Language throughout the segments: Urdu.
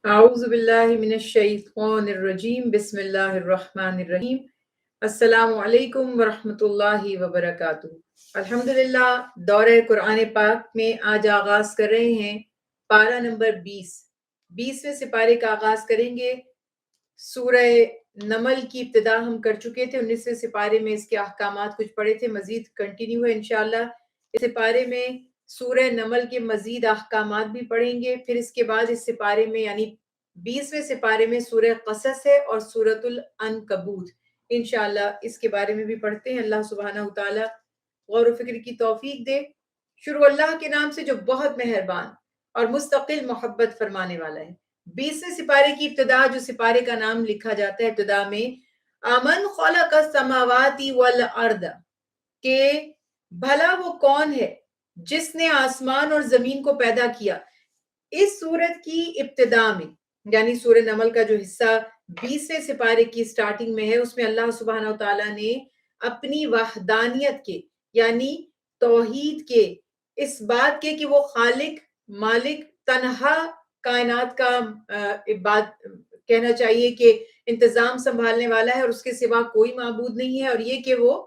اعوذ باللہ من الشیطان الرجیم بسم اللہ الرحمن الرحیم السلام علیکم ورحمۃ اللہ وبرکاتہ۔ الحمدللہ دورہ قرآن پاک میں آج آغاز کر رہے ہیں پارہ نمبر 20ویں سپارے کا آغاز کریں گے۔ سورہ نمل کی ابتدا ہم کر چکے تھے، 19ویں سپارے میں اس کے احکامات کچھ پڑھے تھے، مزید کنٹینیو ہے انشاءاللہ۔ اس سپارے میں سورہ نمل کے مزید احکامات بھی پڑھیں گے، پھر اس کے بعد اس سپارے میں یعنی 20ویں سپارے میں سورہ قصص ہے اور سورۃ العنکبوت، انشاءاللہ اس کے بارے میں بھی پڑھتے ہیں۔ اللہ سبحانہ وتعالی غور و فکر کی توفیق دے۔ شروع اللہ کے نام سے جو بہت مہربان اور مستقل محبت فرمانے والا ہے۔ 20ویں سپارے کی ابتدا جو سپارے کا نام لکھا جاتا ہے ابتدا میں امن خلق السماوات والارض، کہ بھلا وہ کون ہے جس نے آسمان اور زمین کو پیدا کیا۔ اس سورت کی ابتدا میں یعنی سورہ نمل کا جو حصہ 20ویں سپارے کی سٹارٹنگ میں ہے، اس میں اللہ سبحانہ وتعالیٰ نے اپنی وحدانیت کے یعنی توحید کے، اس بات کے کہ وہ خالق مالک تنہا کائنات کا بات کہنا چاہیے کہ انتظام سنبھالنے والا ہے اور اس کے سوا کوئی معبود نہیں ہے، اور یہ کہ وہ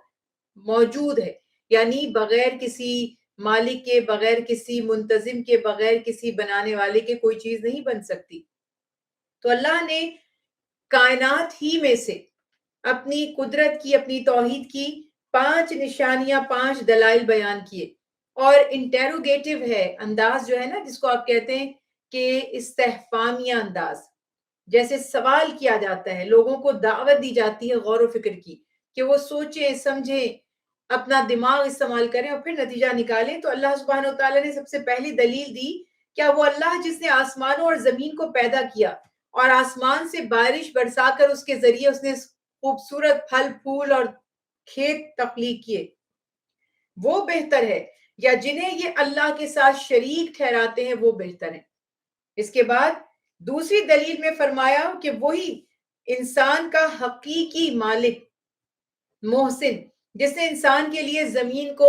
موجود ہے یعنی بغیر کسی مالک کے، بغیر کسی منتظم کے، بغیر کسی بنانے والے کے کوئی چیز نہیں بن سکتی۔ تو اللہ نے کائنات ہی میں سے اپنی قدرت کی، اپنی توحید کی 5 نشانیاں، 5 دلائل بیان کیے، اور انٹیروگیٹو ہے انداز جو ہے نا، جس کو آپ کہتے ہیں کہ استفہامیہ انداز، جیسے سوال کیا جاتا ہے، لوگوں کو دعوت دی جاتی ہے غور و فکر کی کہ وہ سوچیں سمجھیں، اپنا دماغ استعمال کریں اور پھر نتیجہ نکالیں۔ تو اللہ سبحانہ وتعالیٰ نے سب سے پہلی دلیل دی، کیا وہ اللہ جس نے آسمانوں اور زمین کو پیدا کیا اور آسمان سے بارش برسا کر اس کے ذریعے اس نے خوبصورت پھل پھول اور کھیت تخلیق کیے، وہ بہتر ہے یا جنہیں یہ اللہ کے ساتھ شریک ٹھہراتے ہیں وہ بہتر ہے۔ اس کے بعد دوسری دلیل میں فرمایا کہ وہی انسان کا حقیقی مالک محسن، جس نے انسان کے لیے زمین کو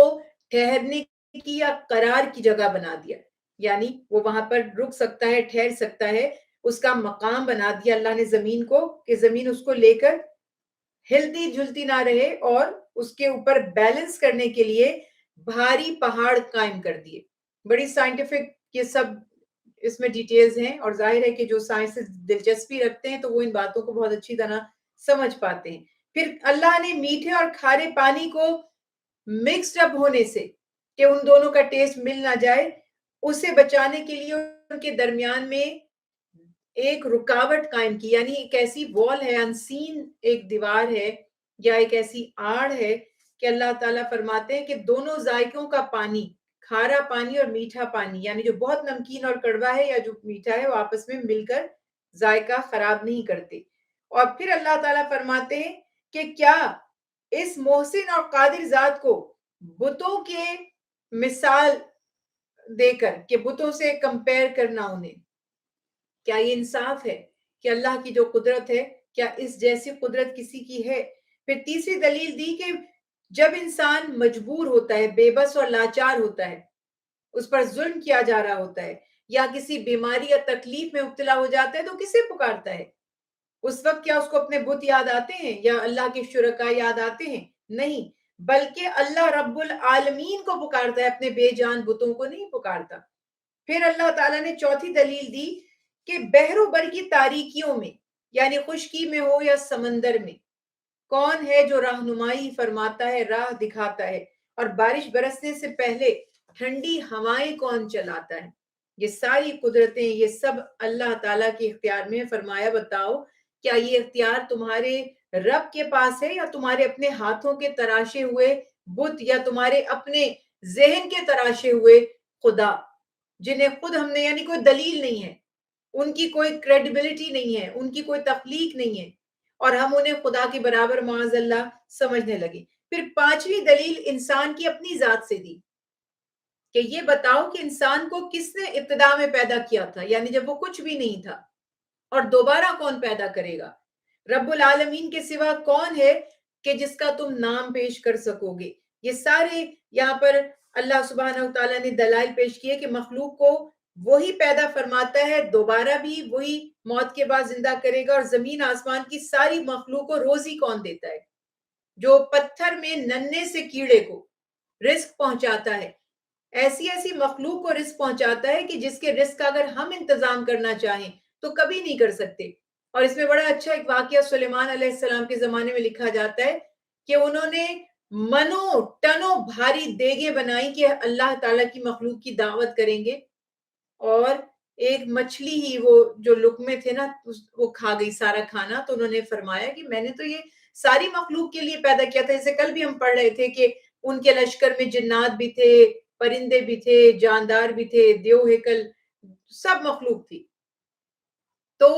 ٹھہرنے کی یا قرار کی جگہ بنا دیا، یعنی وہ وہاں پر رک سکتا ہے، ٹھہر سکتا ہے، اس کا مقام بنا دیا اللہ نے زمین کو، کہ زمین اس کو لے کر ہلتی جھلتی نہ رہے، اور اس کے اوپر بیلنس کرنے کے لیے بھاری پہاڑ قائم کر دیے۔ بڑی سائنٹیفک یہ سب اس میں ڈیٹیلز ہیں، اور ظاہر ہے کہ جو سائنس سے دلچسپی رکھتے ہیں تو وہ ان باتوں کو بہت اچھی طرح سمجھ پاتے ہیں۔ پھر اللہ نے میٹھے اور کھارے پانی کو مکسڈ اپ ہونے سے، کہ ان دونوں کا ٹیسٹ مل نہ جائے، اسے بچانے کے لیے ان کے درمیان میں ایک رکاوٹ قائم کی، یعنی ایک ایسی وال ہے، انسین ایک دیوار ہے یا ایک ایسی آڑ ہے کہ اللہ تعالیٰ فرماتے ہیں کہ دونوں ذائقوں کا پانی، کھارا پانی اور میٹھا پانی، یعنی جو بہت نمکین اور کڑوا ہے یا جو میٹھا ہے، وہ آپس میں مل کر ذائقہ خراب نہیں کرتے۔ اور پھر اللہ تعالیٰ فرماتے ہیں کہ کیا اس محسن اور قادر ذات کو بتوں کے مثال دے کر، کہ بتوں سے کمپیر کرنا انہیں، کیا یہ انصاف ہے کہ اللہ کی جو قدرت ہے، کیا اس جیسی قدرت کسی کی ہے؟ پھر تیسری دلیل دی کہ جب انسان مجبور ہوتا ہے، بے بس اور لاچار ہوتا ہے، اس پر ظلم کیا جا رہا ہوتا ہے، یا کسی بیماری یا تکلیف میں مبتلا ہو جاتا ہے، تو کسے پکارتا ہے؟ اس وقت کیا اس کو اپنے بت یاد آتے ہیں یا اللہ کے شرکاء یاد آتے ہیں؟ نہیں، بلکہ اللہ رب العالمین کو پکارتا ہے، اپنے بے جان بتوں کو نہیں پکارتا۔ پھر اللہ تعالیٰ نے چوتھی دلیل دی کہ بحر و بر کی تاریکیوں میں، یعنی خشکی میں ہو یا سمندر میں، کون ہے جو رہنمائی فرماتا ہے، راہ دکھاتا ہے، اور بارش برسنے سے پہلے ٹھنڈی ہوائیں کون چلاتا ہے؟ یہ ساری قدرتیں، یہ سب اللہ تعالیٰ کے اختیار میں۔ فرمایا بتاؤ کیا یہ اختیار تمہارے رب کے پاس ہے، یا تمہارے اپنے ہاتھوں کے تراشے ہوئے بت، یا تمہارے اپنے ذہن کے تراشے ہوئے خدا، جنہیں خود ہم نے، یعنی کوئی دلیل نہیں ہے، ان کی کوئی کریڈیبلٹی نہیں ہے، ان کی کوئی تخلیق نہیں ہے، اور ہم انہیں خدا کے برابر معاذ اللہ سمجھنے لگے۔ پھر پانچویں دلیل انسان کی اپنی ذات سے دی، کہ یہ بتاؤ کہ انسان کو کس نے ابتدا میں پیدا کیا تھا، یعنی جب وہ کچھ بھی نہیں تھا، اور دوبارہ کون پیدا کرے گا؟ رب العالمین کے سوا کون ہے کہ جس کا تم نام پیش کر سکو گے؟ یہ سارے یہاں پر اللہ سبحانہ وتعالیٰ نے دلائل پیش کیے کہ مخلوق کو وہی پیدا فرماتا ہے، دوبارہ بھی وہی موت کے بعد زندہ کرے گا، اور زمین آسمان کی ساری مخلوق کو روزی کون دیتا ہے؟ جو پتھر میں ننھے سے کیڑے کو رزق پہنچاتا ہے، ایسی ایسی مخلوق کو رزق پہنچاتا ہے کہ جس کے رزق کا اگر ہم انتظام کرنا چاہیں تو کبھی نہیں کر سکتے۔ اور اس میں بڑا اچھا ایک واقعہ سلیمان علیہ السلام کے زمانے میں لکھا جاتا ہے کہ انہوں نے منوں ٹنوں بھاری دیگیں بنائی کہ اللہ تعالیٰ کی مخلوق کی دعوت کریں گے، اور ایک مچھلی ہی وہ جو لقمے تھے نا وہ کھا گئی سارا کھانا۔ تو انہوں نے فرمایا کہ میں نے تو یہ ساری مخلوق کے لیے پیدا کیا تھا، جیسے کل بھی ہم پڑھ رہے تھے کہ ان کے لشکر میں جنات بھی تھے، پرندے بھی تھے، جاندار بھی تھے، دیو ہیکل، سب مخلوق تھی۔ تو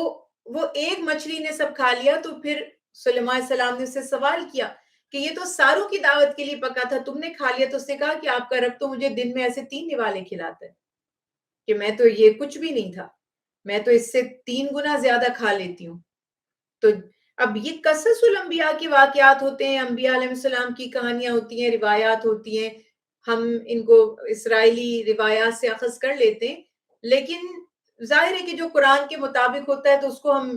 وہ ایک مچھلی نے سب کھا لیا، تو پھر سلیمان علیہ السلام نے اس سے سوال کیا کہ یہ تو ساروں کی دعوت کے لیے پکا تھا، تم نے کھا لیا۔ تو اس نے کہا کہ آپ کا رب تو مجھے دن میں ایسے 3 نوالے کھلاتا ہے کہ میں تو یہ کچھ بھی نہیں تھا، میں تو اس سے 3 گنا زیادہ کھا لیتی ہوں۔ تو اب یہ قصص الانبیاء کے واقعات ہوتے ہیں، انبیاء علیہ السلام کی کہانیاں ہوتی ہیں، روایات ہوتی ہیں، ہم ان کو اسرائیلی روایات سے اخذ کر لیتے ہیں، لیکن ظاہر ہے کہ جو قرآن کے مطابق ہوتا ہے تو اس کو ہم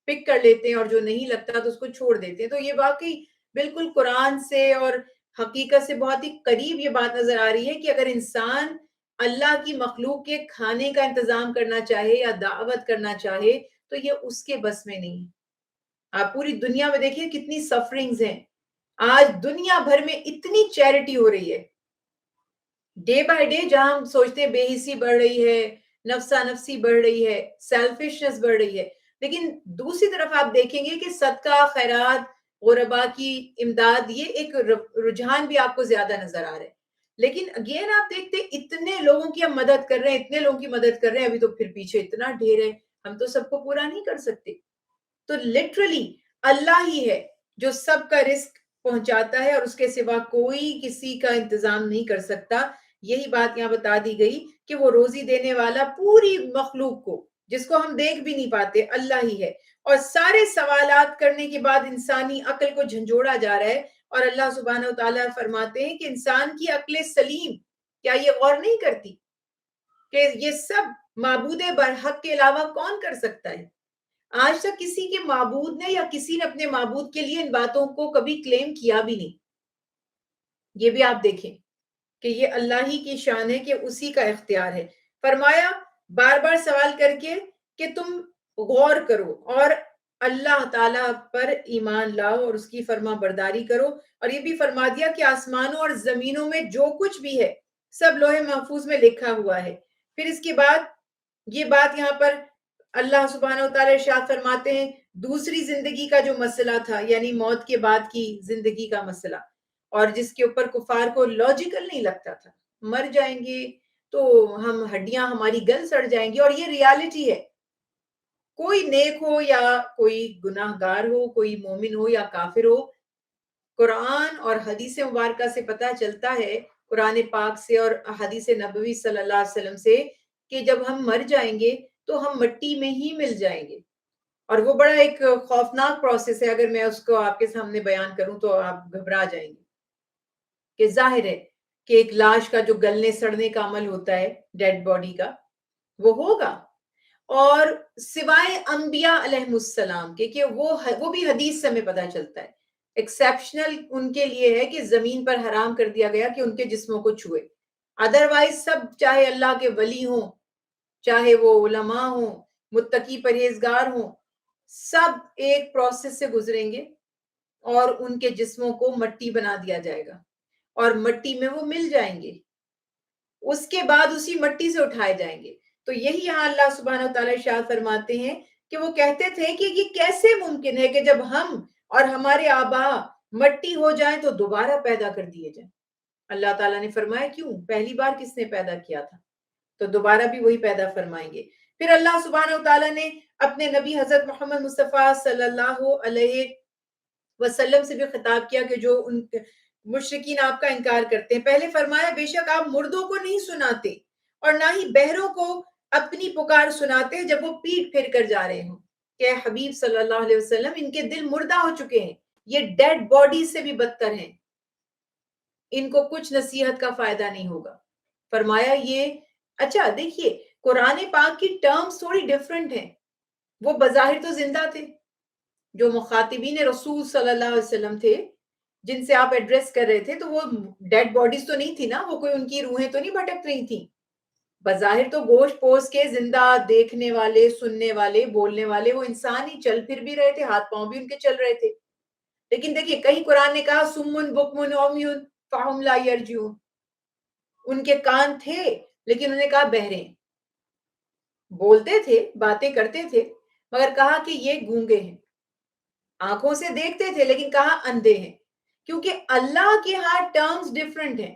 پک کر لیتے ہیں، اور جو نہیں لگتا تو اس کو چھوڑ دیتے ہیں۔ تو یہ واقعی بالکل قرآن سے اور حقیقت سے بہت ہی قریب یہ بات نظر آ رہی ہے کہ اگر انسان اللہ کی مخلوق کے کھانے کا انتظام کرنا چاہے یا دعوت کرنا چاہے تو یہ اس کے بس میں نہیں ہے۔ آپ پوری دنیا میں دیکھیے کتنی سفرنگز ہیں، آج دنیا بھر میں اتنی چیریٹی ہو رہی ہے، ڈے بائی ڈے جہاں ہم سوچتے ہیں بے حسی بڑھ رہی ہے، نفسا نفسی بڑھ رہی ہے، سیلفشنس بڑھ رہی ہے، لیکن دوسری طرف آپ دیکھیں گے کہ صدقہ، خیرات، غربا کی امداد، یہ ایک رجحان بھی آپ کو زیادہ نظر آ رہا ہے۔ لیکن اگین آپ دیکھتے اتنے لوگوں کی ہم مدد کر رہے ہیں، اتنے لوگوں کی مدد کر رہے ہیں، ابھی تو پھر پیچھے اتنا ڈھیر ہے، ہم تو سب کو پورا نہیں کر سکتے۔ تو لٹرلی اللہ ہی ہے جو سب کا رزق پہنچاتا ہے، اور اس کے سوا کوئی کسی کا انتظام نہیں کر سکتا۔ یہی بات یہاں بتا دی گئی کہ وہ روزی دینے والا پوری مخلوق کو، جس کو ہم دیکھ بھی نہیں پاتے، اللہ ہی ہے۔ اور سارے سوالات کرنے کے بعد انسانی عقل کو جھنجھوڑا جا رہا ہے، اور اللہ سبحانہ و تعالیٰ فرماتے ہیں کہ انسان کی عقل سلیم کیا یہ غور نہیں کرتی کہ یہ سب معبود برحق کے علاوہ کون کر سکتا ہے؟ آج تک کسی کے معبود نے یا کسی نے اپنے معبود کے لیے ان باتوں کو کبھی کلیم کیا بھی نہیں۔ یہ بھی آپ دیکھیں کہ یہ اللہ ہی کی شان ہے کہ اسی کا اختیار ہے۔ فرمایا بار بار سوال کر کے کہ تم غور کرو اور اللہ تعالیٰ پر ایمان لاؤ اور اس کی فرما برداری کرو، اور یہ بھی فرما دیا کہ آسمانوں اور زمینوں میں جو کچھ بھی ہے سب لوح محفوظ میں لکھا ہوا ہے۔ پھر اس کے بعد یہ بات یہاں پر اللہ سبحانہ وتعالی ارشاد فرماتے ہیں دوسری زندگی کا جو مسئلہ تھا، یعنی موت کے بعد کی زندگی کا مسئلہ، اور جس کے اوپر کفار کو لاجیکل نہیں لگتا تھا، مر جائیں گے تو ہم ہڈیاں ہماری گل سڑ جائیں گی، اور یہ ریالٹی ہے۔ کوئی نیک ہو یا کوئی گناہ گار ہو، کوئی مومن ہو یا کافر ہو، قرآن اور حدیث مبارکہ سے پتہ چلتا ہے، قرآن پاک سے اور حدیث نبوی صلی اللہ علیہ وسلم سے، کہ جب ہم مر جائیں گے تو ہم مٹی میں ہی مل جائیں گے، اور وہ بڑا ایک خوفناک پروسیس ہے۔ اگر میں اس کو آپ کے سامنے بیان کروں تو آپ گھبرا جائیں گے کہ ظاہر ہے کہ ایک لاش کا جو گلنے سڑنے کا عمل ہوتا ہے ڈیڈ باڈی کا، وہ ہوگا، اور سوائے انبیاء علیہ السلام کے کہ وہ بھی حدیث سے ہمیں پتہ چلتا ہے، ایکسیپشنل ان کے لیے ہے کہ زمین پر حرام کر دیا گیا کہ ان کے جسموں کو چھوئے، ادروائز سب چاہے اللہ کے ولی ہوں، چاہے وہ علماء ہوں، متقی پرہیزگار ہوں، سب ایک پروسیس سے گزریں گے، اور ان کے جسموں کو مٹی بنا دیا جائے گا، اور مٹی میں وہ مل جائیں گے، اس کے بعد اسی مٹی سے اٹھائے جائیں گے۔ تو یہی یہاں اللہ سبحانہ وتعالی ارشاد فرماتے ہیں کہ وہ کہتے تھے کہ یہ کیسے ممکن ہے کہ جب ہم اور ہمارے آبا مٹی ہو جائیں تو دوبارہ پیدا کر دیے جائیں۔ اللہ تعالیٰ نے فرمایا کیوں؟ پہلی بار کس نے پیدا کیا تھا؟ تو دوبارہ بھی وہی پیدا فرمائیں گے۔ پھر اللہ سبحانہ وتعالیٰ نے اپنے نبی حضرت محمد مصطفیٰ صلی اللہ علیہ وسلم سے بھی خطاب کیا کہ جو ان مشرکین آپ کا انکار کرتے ہیں، پہلے فرمایا بے شک آپ مردوں کو نہیں سناتے اور نہ ہی بہروں کو اپنی پکار سناتے جب وہ پیٹ پھیر کر جا رہے ہوں، کہ حبیب صلی اللہ علیہ وسلم ان کے دل مردہ ہو چکے ہیں، یہ ڈیڈ باڈی سے بھی بدتر ہیں، ان کو کچھ نصیحت کا فائدہ نہیں ہوگا۔ فرمایا یہ اچھا دیکھیے قرآن پاک کی ٹرمز تھوڑی ڈفرینٹ ہیں. وہ بظاہر تو زندہ تھے، جو مخاطبین رسول صلی اللہ علیہ وسلم تھے جن سے آپ ایڈریس کر رہے تھے، تو وہ ڈیڈ باڈیز تو نہیں تھی نا، وہ کوئی ان کی روحیں تو نہیں بھٹک رہی تھیں. بظاہر تو گوشت پوش کے زندہ، دیکھنے والے، سننے والے، بولنے والے، وہ انسان ہی، چل پھر بھی رہے تھے، ہاتھ پاؤں بھی ان کے چل رہے تھے. لیکن دیکھیے کہیں قرآن نے کہا سمن بکمن عمیون فہم لا یرجعون، ان کے کان تھے لیکن انہوں نے کہا بہرے ہیں. بولتے تھے، باتیں کرتے تھے، مگر کہا کہ یہ گونگے ہیں. آنکھوں سے دیکھتے تھے لیکن کہا اندھے ہیں. کیونکہ اللہ کے ہاں ٹرمز ڈیفرنٹ ہیں.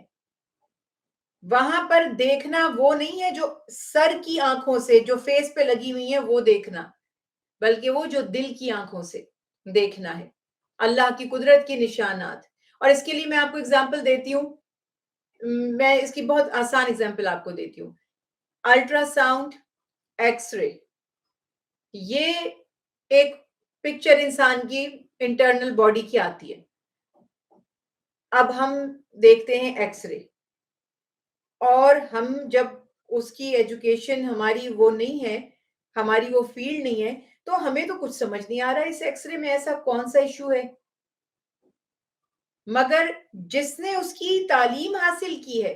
وہاں پر دیکھنا وہ نہیں ہے جو سر کی آنکھوں سے، جو فیس پہ لگی ہوئی ہیں وہ دیکھنا، بلکہ وہ جو دل کی آنکھوں سے دیکھنا ہے، اللہ کی قدرت کی نشانات. اور اس کے لیے میں آپ کو اگزامپل دیتی ہوں، میں اس کی بہت آسان اگزامپل آپ کو دیتی ہوں. الٹرا ساؤنڈ، ایکس رے، یہ ایک پکچر انسان کی انٹرنل باڈی کی آتی ہے. اب ہم دیکھتے ہیں ایکس رے، اور ہم جب اس کی ایجوکیشن ہماری وہ نہیں ہے، ہماری وہ فیلڈ نہیں ہے، تو ہمیں تو کچھ سمجھ نہیں آ رہا ہے اس ایکس رے میں ایسا کون سا ایشو ہے. مگر جس نے اس کی تعلیم حاصل کی ہے،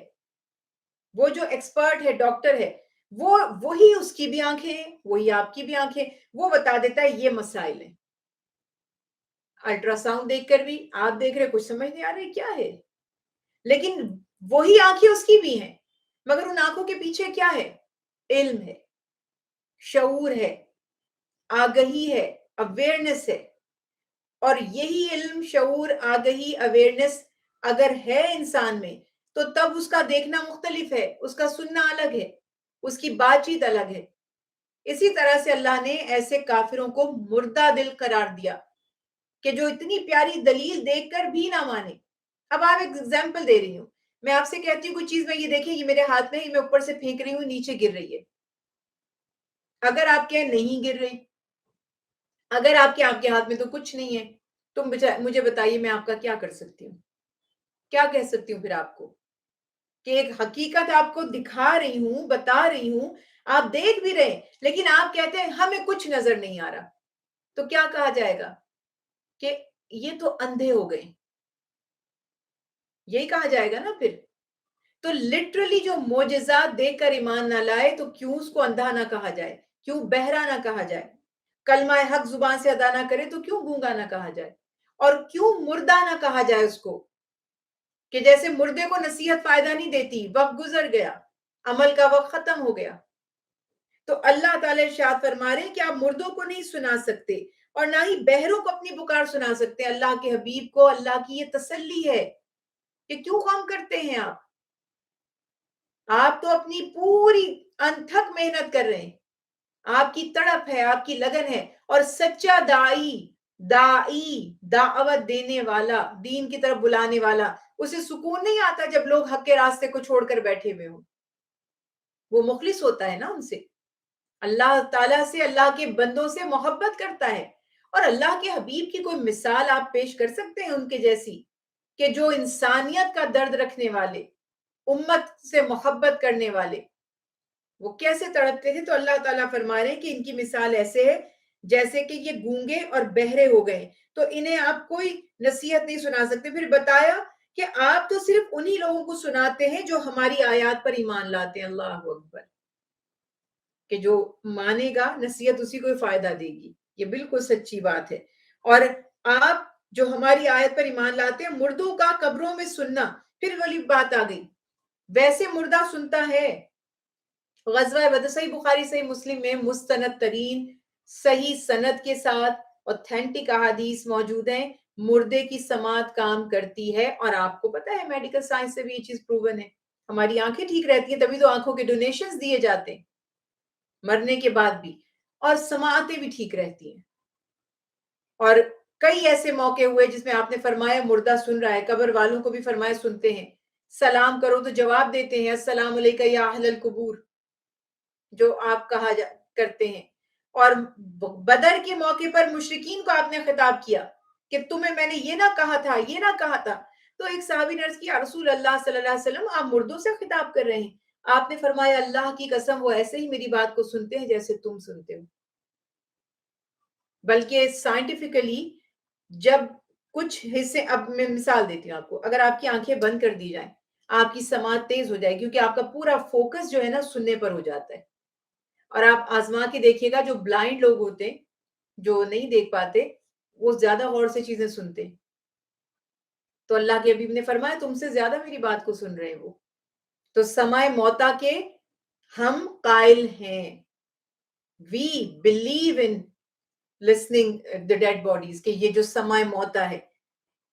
وہ جو ایکسپرٹ ہے، ڈاکٹر ہے، وہی اس کی بھی آنکھیں ہیں، وہی آپ کی بھی آنکھیں، وہ بتا دیتا ہے یہ مسائل ہیں. الٹرا ساؤنڈ دیکھ کر بھی آپ دیکھ رہے کچھ سمجھ نہیں آ رہے کیا ہے، لیکن وہی آنکھیں اس کی بھی ہیں، مگر ان آنکھوں کے پیچھے کیا ہے؟ علم ہے، شعور ہے، آگہی ہے، اویئرنس ہے. اور یہی علم، شعور، آگہی، اویئرنس اگر ہے انسان میں، تو تب اس کا دیکھنا مختلف ہے، اس کا سننا الگ ہے، اس کی بات چیت الگ ہے. اسی طرح سے اللہ نے ایسے کافروں کو مردہ دل قرار دیا کہ جو اتنی پیاری دلیل دیکھ کر بھی نہ مانے. اب آپ ایک ایگزامپل دے رہی ہوں، میں آپ سے کہتی ہوں کوئی چیز، میں یہ دیکھیں یہ میرے ہاتھ میں، میں اوپر سے پھینک رہی ہوں، نیچے گر رہی ہے. اگر آپ کہیں نہیں گر رہی، اگر آپ کے ہاتھ میں تو کچھ نہیں ہے، تو مجھے بتائیے میں آپ کا کیا کر سکتی ہوں؟ کیا کہہ سکتی ہوں پھر آپ کو؟ کہ ایک حقیقت آپ کو دکھا رہی ہوں، بتا رہی ہوں، آپ دیکھ بھی رہے، لیکن آپ کہتے ہیں ہمیں کچھ نظر نہیں آ رہا، تو کیا کہا جائے گا؟ کہ یہ تو اندھے ہو گئے. یہی کہا جائے گا نا پھر. تو لٹرلی جو معجزات دیکھ کر ایمان نہ لائے، تو کیوں اس کو اندھا نہ کہا جائے؟ کیوں بہرا نہ کہا جائے؟ کلمہ حق زبان سے ادا نہ کرے تو کیوں گونگا نہ کہا جائے؟ اور کیوں مردہ نہ کہا جائے اس کو؟ کہ جیسے مردے کو نصیحت فائدہ نہیں دیتی، وقت گزر گیا، عمل کا وقت ختم ہو گیا. تو اللہ تعالی ارشاد فرما رہے ہیں کہ آپ مردوں کو نہیں سنا سکتے، اور نہ ہی بہروں کو اپنی پکار سنا سکتے. اللہ کے حبیب کو اللہ کی یہ تسلی ہے کہ کیوں غم کرتے ہیں آپ تو اپنی پوری انتھک محنت کر رہے ہیں، آپ کی تڑپ ہے، آپ کی لگن ہے. اور سچا داعی دعوت دینے والا، دین کی طرف بلانے والا، اسے سکون نہیں آتا جب لوگ حق کے راستے کو چھوڑ کر بیٹھے ہوئے ہوں. وہ مخلص ہوتا ہے نا ان سے، اللہ تعالیٰ سے، اللہ کے بندوں سے محبت کرتا ہے. اور اللہ کے حبیب کی کوئی مثال آپ پیش کر سکتے ہیں ان کے جیسی، کہ جو انسانیت کا درد رکھنے والے، امت سے محبت کرنے والے، وہ کیسے تڑپتے تھے؟ تو اللہ تعالیٰ فرما رہے ہیں کہ ان کی مثال ایسے ہے جیسے کہ یہ گونگے اور بہرے ہو گئے، تو انہیں آپ کوئی نصیحت نہیں سنا سکتے. پھر بتایا کہ آپ تو صرف انہی لوگوں کو سناتے ہیں جو ہماری آیات پر ایمان لاتے ہیں. اللہ اکبر. کہ جو مانے گا نصیحت اسی کو فائدہ دے گی، یہ بالکل سچی بات ہے. اور آپ جو ہماری آیت پر ایمان لاتے ہیں، مردوں کا قبروں میں سننا، پھر والی بات آ گئی، ویسے مردہ سنتا ہے. غزوہ بدر، صحیح بخاری صحیح مسلم میں مستند ترین صحیح سند کے ساتھ اوتھینٹک احادیث موجود ہیں، مردے کی سماعت کام کرتی ہے. اور آپ کو پتا ہے میڈیکل سائنس سے بھی یہ چیز پروون ہے، ہماری آنکھیں ٹھیک رہتی ہیں، تبھی تو آنکھوں کے ڈونیشنز دیے جاتے ہیں مرنے کے بعد بھی، اور سماعتیں بھی ٹھیک رہتی ہیں. اور کئی ایسے موقع ہوئے جس میں آپ نے فرمایا مردہ سن رہا ہے، قبر والوں کو بھی فرمایا سنتے ہیں. سلام کرو تو جواب دیتے ہیں، السلام علیکم یا اہل القبور، جو آپ کرتے ہیں. اور بدر کے موقع پر مشرکین کو آپ نے خطاب کیا کہ تمہیں میں نے یہ نہ کہا تھا، یہ نہ کہا تھا. تو ایک صحابی نے عرض کیا، رسول اللہ صلی اللہ علیہ وسلم آپ مردوں سے خطاب کر رہے ہیں؟ آپ نے فرمایا اللہ کی قسم وہ ایسے ہی میری بات کو سنتے ہیں جیسے تم سنتے ہو. بلکہ سائنٹیفکلی جب کچھ حصے، اب میں مثال دیتی ہوں آپ کو، اگر آپ کی آنکھیں بند کر دی جائیں آپ کی سماعت تیز ہو جائے گی، کیونکہ آپ کا پورا فوکس جو ہے نا سننے پر ہو جاتا ہے. اور آپ آزما کے دیکھیے گا جو بلائنڈ لوگ ہوتے ہیں، جو نہیں دیکھ پاتے، وہ زیادہ غور سے چیزیں سنتے ہیں. تو اللہ کے حبیب نے فرمایا تم سے زیادہ میری بات کو سن رہے ہیں وہ. تو سماع موتا کے ہم قائل ہیں. We believe in listening the dead bodies، کہ یہ جو سماع موتا ہے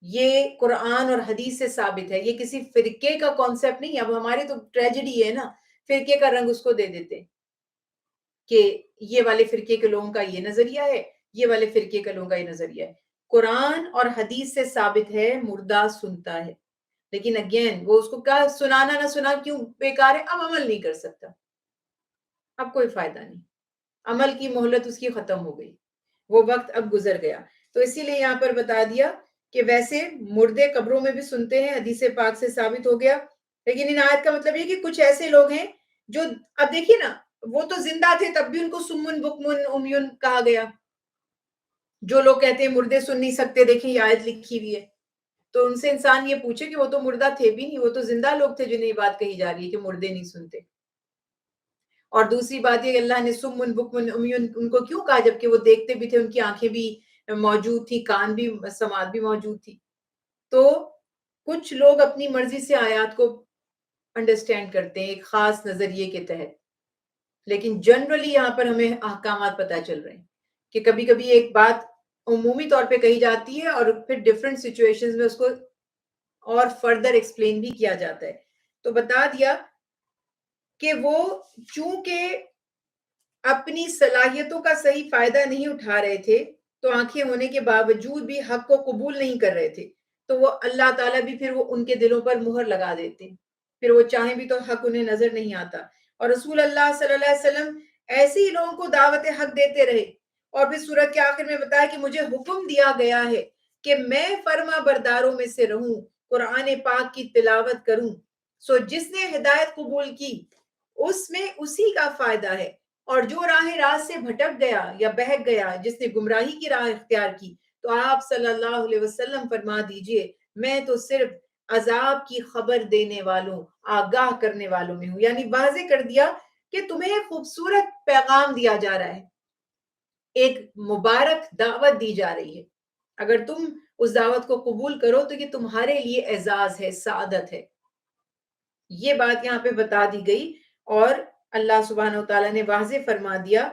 یہ قرآن اور حدیث سے ثابت ہے. یہ کسی فرقے کا کانسیپٹ نہیں. اب ہماری تو ٹریجڈی ہے نا، فرقے کا رنگ اس کو دے دیتے کہ یہ والے فرقے کے لوگوں کا یہ نظریہ ہے، یہ والے فرقے کے لوگوں کا یہ نظریہ ہے. قرآن اور حدیث سے ثابت ہے مردہ سنتا ہے. لیکن اگین وہ اس کو کہا سنانا نہ سنا کیوں بیکار ہے، اب عمل نہیں کر سکتا، اب کوئی فائدہ نہیں، عمل کی مہلت اس کی ختم ہو گئی، وہ وقت اب گزر گیا. تو اسی لیے یہاں پر بتا دیا کہ ویسے مردے قبروں میں بھی سنتے ہیں، حدیث پاک سے ثابت ہو گیا. لیکن ان آیت کا مطلب یہ کہ کچھ ایسے لوگ ہیں جو، اب دیکھیے نا، وہ تو زندہ تھے تب بھی ان کو سمن بکمن امیون کہا گیا. جو لوگ کہتے ہیں مردے سن نہیں سکتے، دیکھیں یہ آیت لکھی ہوئی ہے. تو ان سے انسان یہ پوچھے کہ وہ تو مردہ تھے بھی نہیں، وہ تو زندہ لوگ تھے جنہیں یہ بات کہی جا رہی ہے کہ مردے نہیں سنتے. اور دوسری بات یہ کہ اللہ نے سمن بکمن امیون ان کو کیوں کہا، جبکہ وہ دیکھتے بھی تھے، ان کی آنکھیں بھی موجود تھی، کان بھی، سماعت بھی موجود تھی. تو کچھ لوگ اپنی مرضی سے آیات کو انڈرسٹینڈ کرتے ہیں ایک خاص نظریے کے تحت. لیکن جنرلی یہاں پر ہمیں احکامات پتہ چل رہے ہیں کہ کبھی کبھی ایک بات عمومی طور پہ کہی جاتی ہے اور پھر ڈفرینٹ سچویشنز میں اس کو اور فردر ایکسپلین بھی کیا جاتا ہے. تو بتا دیا کہ وہ چونکہ اپنی صلاحیتوں کا صحیح فائدہ نہیں اٹھا رہے تھے، تو آنکھیں ہونے کے باوجود بھی حق کو قبول نہیں کر رہے تھے، تو وہ اللہ تعالیٰ بھی پھر وہ ان کے دلوں پر مہر لگا دیتے، پھر وہ چاہیں بھی تو حق انہیں نظر نہیں آتا. اور رسول اللہ صلی اللہ علیہ وسلم ایسے ہی لوگوں کو دعوت حق دیتے رہے. اور پھر سورت کے آخر میں بتایا کہ مجھے حکم دیا گیا ہے کہ میں فرما برداروں میں سے رہوں، قرآن پاک کی تلاوت کروں. سو جس نے ہدایت قبول کی اس میں اسی کا فائدہ ہے، اور جو راہ راست سے بھٹک گیا یا بہک گیا، جس نے گمراہی کی راہ اختیار کی، تو آپ صلی اللہ علیہ وسلم فرما دیجئے میں تو صرف عذاب کی خبر دینے والوں، آگاہ کرنے والوں میں ہوں. یعنی واضح کر دیا کہ تمہیں ایک خوبصورت پیغام دیا جا رہا ہے، ایک مبارک دعوت دی جا رہی ہے. اگر تم اس دعوت کو قبول کرو تو یہ تمہارے لیے اعزاز ہے، سعادت ہے. یہ بات یہاں پہ بتا دی گئی. اور اللہ سبحانہ وتعالیٰ نے واضح فرما دیا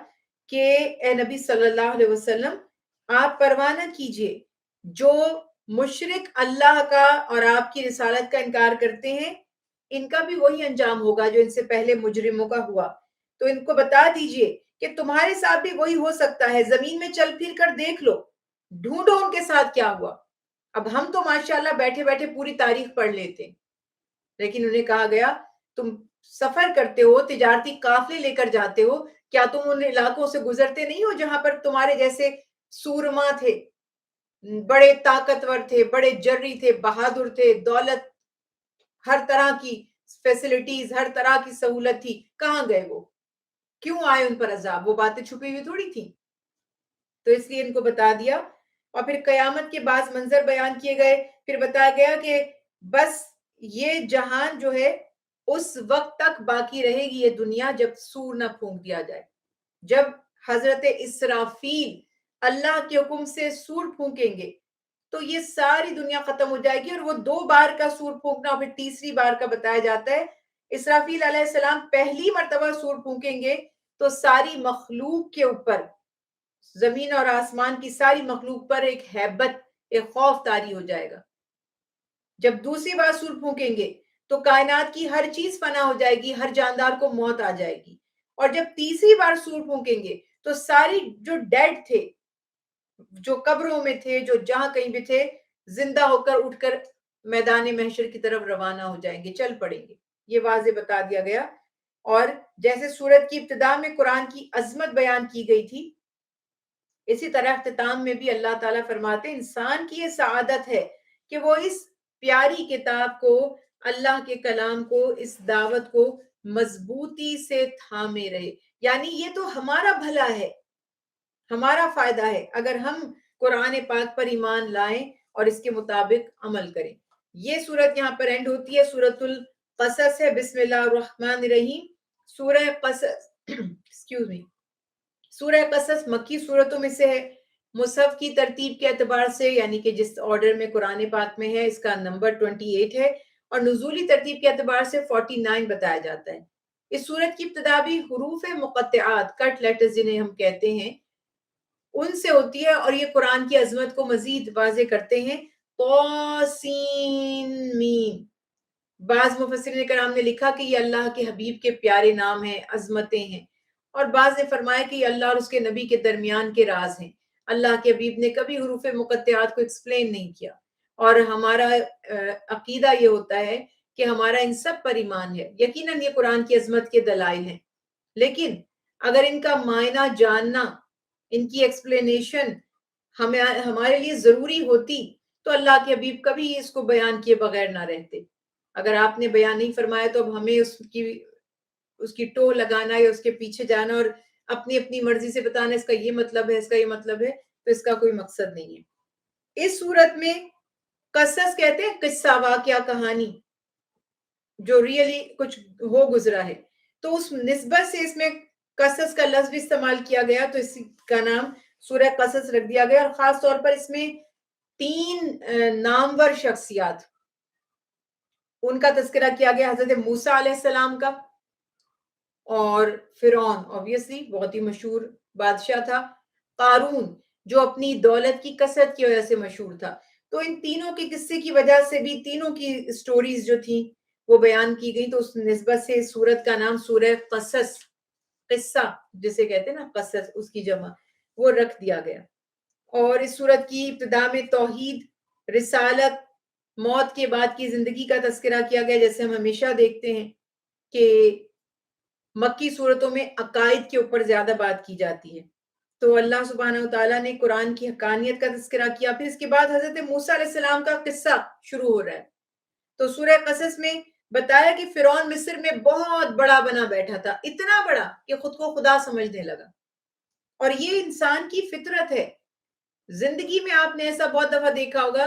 کہ اے نبی صلی اللہ علیہ وسلم آپ پرواہ نہ کیجئے، جو مشرک اللہ کا اور آپ کی رسالت کا انکار کرتے ہیں ان کا بھی وہی انجام ہوگا جو ان سے پہلے مجرموں کا ہوا. تو ان کو بتا دیجئے کہ تمہارے ساتھ بھی وہی ہو سکتا ہے. زمین میں چل پھر کر دیکھ لو، ڈھونڈو ان کے ساتھ کیا ہوا. اب ہم تو ماشاءاللہ بیٹھے بیٹھے پوری تاریخ پڑھ لیتے، لیکن انہیں کہا گیا تم سفر کرتے ہو، تجارتی قافلے لے کر جاتے ہو، کیا تم ان علاقوں سے گزرتے نہیں ہو جہاں پر تمہارے جیسے سورما تھے، بڑے طاقتور تھے، بڑے جری تھے، بہادر تھے، دولت، ہر طرح کی فیسلٹیز، ہر طرح کی سہولت تھی، کہاں گئے وہ؟ کیوں آئے ان پر عذاب؟ وہ باتیں چھپی ہوئی تھوڑی تھی. تو اس لیے ان کو بتا دیا. اور پھر قیامت کے بعض منظر بیان کیے گئے. پھر بتایا گیا کہ بس یہ جہان جو ہے اس وقت تک باقی رہے گی، یہ دنیا، جب سور نہ پھونک دیا جائے. جب حضرت اسرافیل اللہ کے حکم سے سور پھونکیں گے تو یہ ساری دنیا ختم ہو جائے گی. اور وہ 2 بار کا سور پھونکنا، اور پھر تیسری بار کا بتایا جاتا ہے. اسرافیل علیہ السلام پہلی مرتبہ سور پھونکیں گے تو ساری مخلوق کے اوپر، زمین اور آسمان کی ساری مخلوق پر ایک ہیبت، ایک خوف طاری ہو جائے گا. جب دوسری بار سور پھونکیں گے تو کائنات کی ہر چیز فنا ہو جائے گی، ہر جاندار کو موت آ جائے گی. اور جب تیسری بار سور پھونکیں گے تو ساری جو ڈیڈ تھے، جو قبروں میں تھے، جو جہاں کہیں بھی تھے، زندہ ہو کر اٹھ کر میدان محشر کی طرف روانہ ہو جائیں گے، چل پڑیں گے. یہ واضح بتا دیا گیا. اور جیسے سورت کی ابتدا میں قرآن کی عظمت بیان کی گئی تھی، اسی طرح اختتام میں بھی اللہ تعالیٰ فرماتے انسان کی یہ سعادت ہے کہ وہ اس پیاری کتاب کو، اللہ کے کلام کو، اس دعوت کو مضبوطی سے تھامے رہے، یعنی یہ تو ہمارا بھلا ہے، ہمارا فائدہ ہے اگر ہم قرآن پاک پر ایمان لائیں اور اس کے مطابق عمل کریں۔ یہ سورت یہاں پر اینڈ ہوتی ہے، سورت القصص ہے۔ بسم اللہ الرحمن الرحیم۔ سورہ قصص ایکسکیوز می، سورہ قصص مکی سورتوں میں سے ہے۔ مصحف کی ترتیب کے اعتبار سے، یعنی کہ جس آرڈر میں قرآن پاک میں ہے، اس کا نمبر 28 ہے، اور نزولی ترتیب کے اعتبار سے 49 بتایا جاتا ہے۔ اس سورت کی ابتدا بھی حروف مقطعات، کٹ لیٹرز جنہیں ہم کہتے ہیں، ان سے ہوتی ہے، اور یہ قرآن کی عظمت کو مزید واضح کرتے ہیں۔ طاسین میم۔ بعض مفسرین کرام نے لکھا کہ یہ اللہ کے حبیب کے پیارے نام ہیں، عظمتیں ہیں، اور بعض نے فرمایا کہ یہ اللہ اور اس کے نبی کے درمیان کے راز ہیں۔ اللہ کے حبیب نے کبھی حروف مقطعات کو ایکسپلین نہیں کیا، اور ہمارا عقیدہ یہ ہوتا ہے کہ ہمارا ان سب پر ایمان ہے۔ یقیناً یہ قرآن کی عظمت کے دلائل ہیں، لیکن اگر ان کا معنی جاننا، ان کی ایکسپلینیشن ہمارے لیے ضروری ہوتی تو اللہ کے حبیب کبھی اس کو بیان کیے بغیر نہ رہتے۔ اگر آپ نے بیان نہیں فرمایا تو اب ہمیں اس کی ٹو لگانا یا اس کے پیچھے جانا اور اپنی اپنی مرضی سے بتانا اس کا یہ مطلب ہے، اس کا یہ مطلب ہے، تو اس کا کوئی مقصد نہیں ہے۔ اس صورت میں قصص کہتے ہیں قصہ، واقعہ، کہانی جو ریئلی کچھ ہو گزرا ہے، تو اس نسبت سے اس میں قصص کا لفظ بھی استعمال کیا گیا، تو اس کا نام سورہ قصص رکھ دیا گیا، اور خاص طور پر اس میں 3 نامور شخصیات، ان کا تذکرہ کیا گیا، حضرت موسیٰ علیہ السلام کا، اور فرعون obviously بہت ہی مشہور بادشاہ تھا، قارون جو اپنی دولت کی کثرت کی وجہ سے مشہور تھا۔ تو ان تینوں کے قصے کی وجہ سے بھی تینوں کی سٹوریز جو تھیں وہ بیان کی گئی، تو اس نسبت سے سورت کا نام سورہ قصص، قصہ جسے کہتے ہیں نا قصص، اس کی جمع، وہ رکھ دیا گیا۔ اور اس سورت کی ابتدا میں توحید، رسالت، موت کے بعد کی زندگی کا تذکرہ کیا گیا، جیسے ہم ہمیشہ دیکھتے ہیں کہ مکی صورتوں میں عقائد کے اوپر زیادہ بات کی جاتی ہے، تو اللہ سبحانہ وتعالیٰ نے قرآن کی حقانیت کا تذکرہ کیا، پھر اس کے بعد حضرت موسیٰ علیہ السلام کا قصہ شروع ہو رہا ہے۔ تو سورہ قصص میں بتایا کہ فرعون مصر میں بہت بڑا بنا بیٹھا تھا، اتنا بڑا کہ خود کو خدا سمجھنے لگا، اور یہ انسان کی فطرت ہے۔ زندگی میں آپ نے ایسا بہت دفعہ دیکھا ہوگا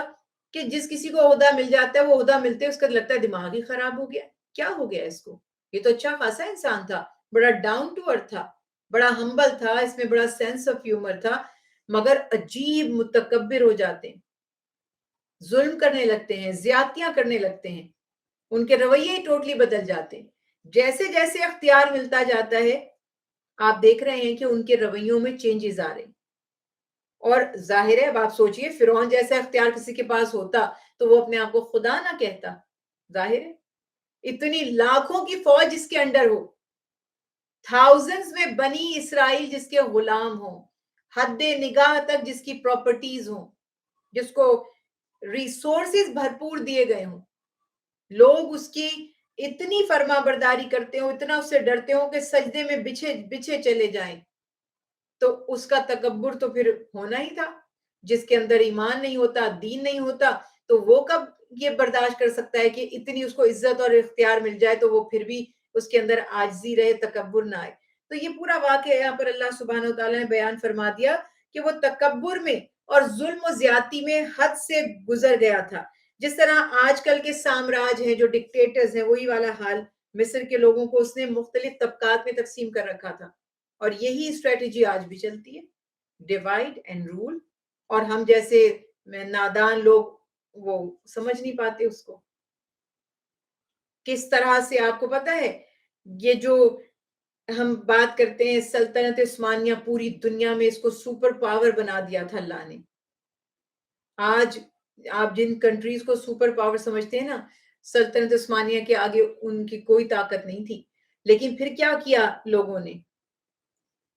کہ جس کسی کو عہدہ مل جاتا ہے، وہ عہدہ ملتے اس کا لگتا ہے دماغ ہی خراب ہو گیا، کیا ہو گیا اس کو، یہ تو اچھا خاصا انسان تھا، بڑا ڈاؤن ٹو ارتھ تھا، بڑا ہمبل تھا، اس میں بڑا سینس آف ہیومر تھا، مگر عجیب متکبر ہو جاتے ہیں، ظلم کرنے لگتے ہیں، زیادتیاں کرنے لگتے ہیں، ان کے رویے ہی ٹوٹلی بدل جاتے ہیں۔ جیسے جیسے اختیار ملتا جاتا ہے، آپ دیکھ رہے ہیں کہ ان کے رویوں میں چینجز آ رہے ہیں، اور ظاہر ہے اب آپ سوچئے فرعون جیسا اختیار کسی کے پاس ہوتا تو وہ اپنے آپ کو خدا نہ کہتا، ظاہر ہے اتنی لاکھوں کی فوج جس کے انڈر ہو، تھاؤزنز میں بنی اسرائیل جس کے غلام ہوں، حد نگاہ تک جس کی پراپرٹیز ہوں، جس کو ریسورسز بھرپور دیے گئے ہوں، لوگ اس کی اتنی فرما برداری کرتے ہوں، اتنا اس سے ڈرتے ہوں کہ سجدے میں بچھے چلے جائیں، تو اس کا تکبر تو پھر ہونا ہی تھا۔ جس کے اندر ایمان نہیں ہوتا، دین نہیں ہوتا، تو وہ کب یہ برداشت کر سکتا ہے کہ اتنی اس کو عزت اور اختیار مل جائے تو وہ پھر بھی اس کے اندر عاجزی رہے، تکبر نہ آئے۔ تو یہ پورا واقعہ یہاں پر اللہ سبحانہ وتعالیٰ نے بیان فرما دیا کہ وہ تکبر میں اور ظلم و زیادتی میں حد سے گزر گیا تھا۔ جس طرح آج کل کے سامراج ہیں جو ڈکٹیٹرز ہیں، وہی والا حال مصر کے لوگوں کو اس نے مختلف طبقات میں تقسیم کر رکھا تھا، اور یہی اسٹریٹجی آج بھی چلتی ہے، ڈیوائڈ اینڈ رول، اور ہم جیسے نادان لوگ وہ سمجھ نہیں پاتے اس کو۔ کس طرح سے آپ کو پتا ہے، یہ جو ہم بات کرتے ہیں سلطنت عثمانیہ، پوری دنیا میں اس کو سپر پاور بنا دیا تھا اللہ نے۔ آج آپ جن کنٹریز کو سپر پاور سمجھتے ہیں نا، سلطنت عثمانیہ کے آگے ان کی کوئی طاقت نہیں تھی، لیکن پھر کیا کیا لوگوں نے،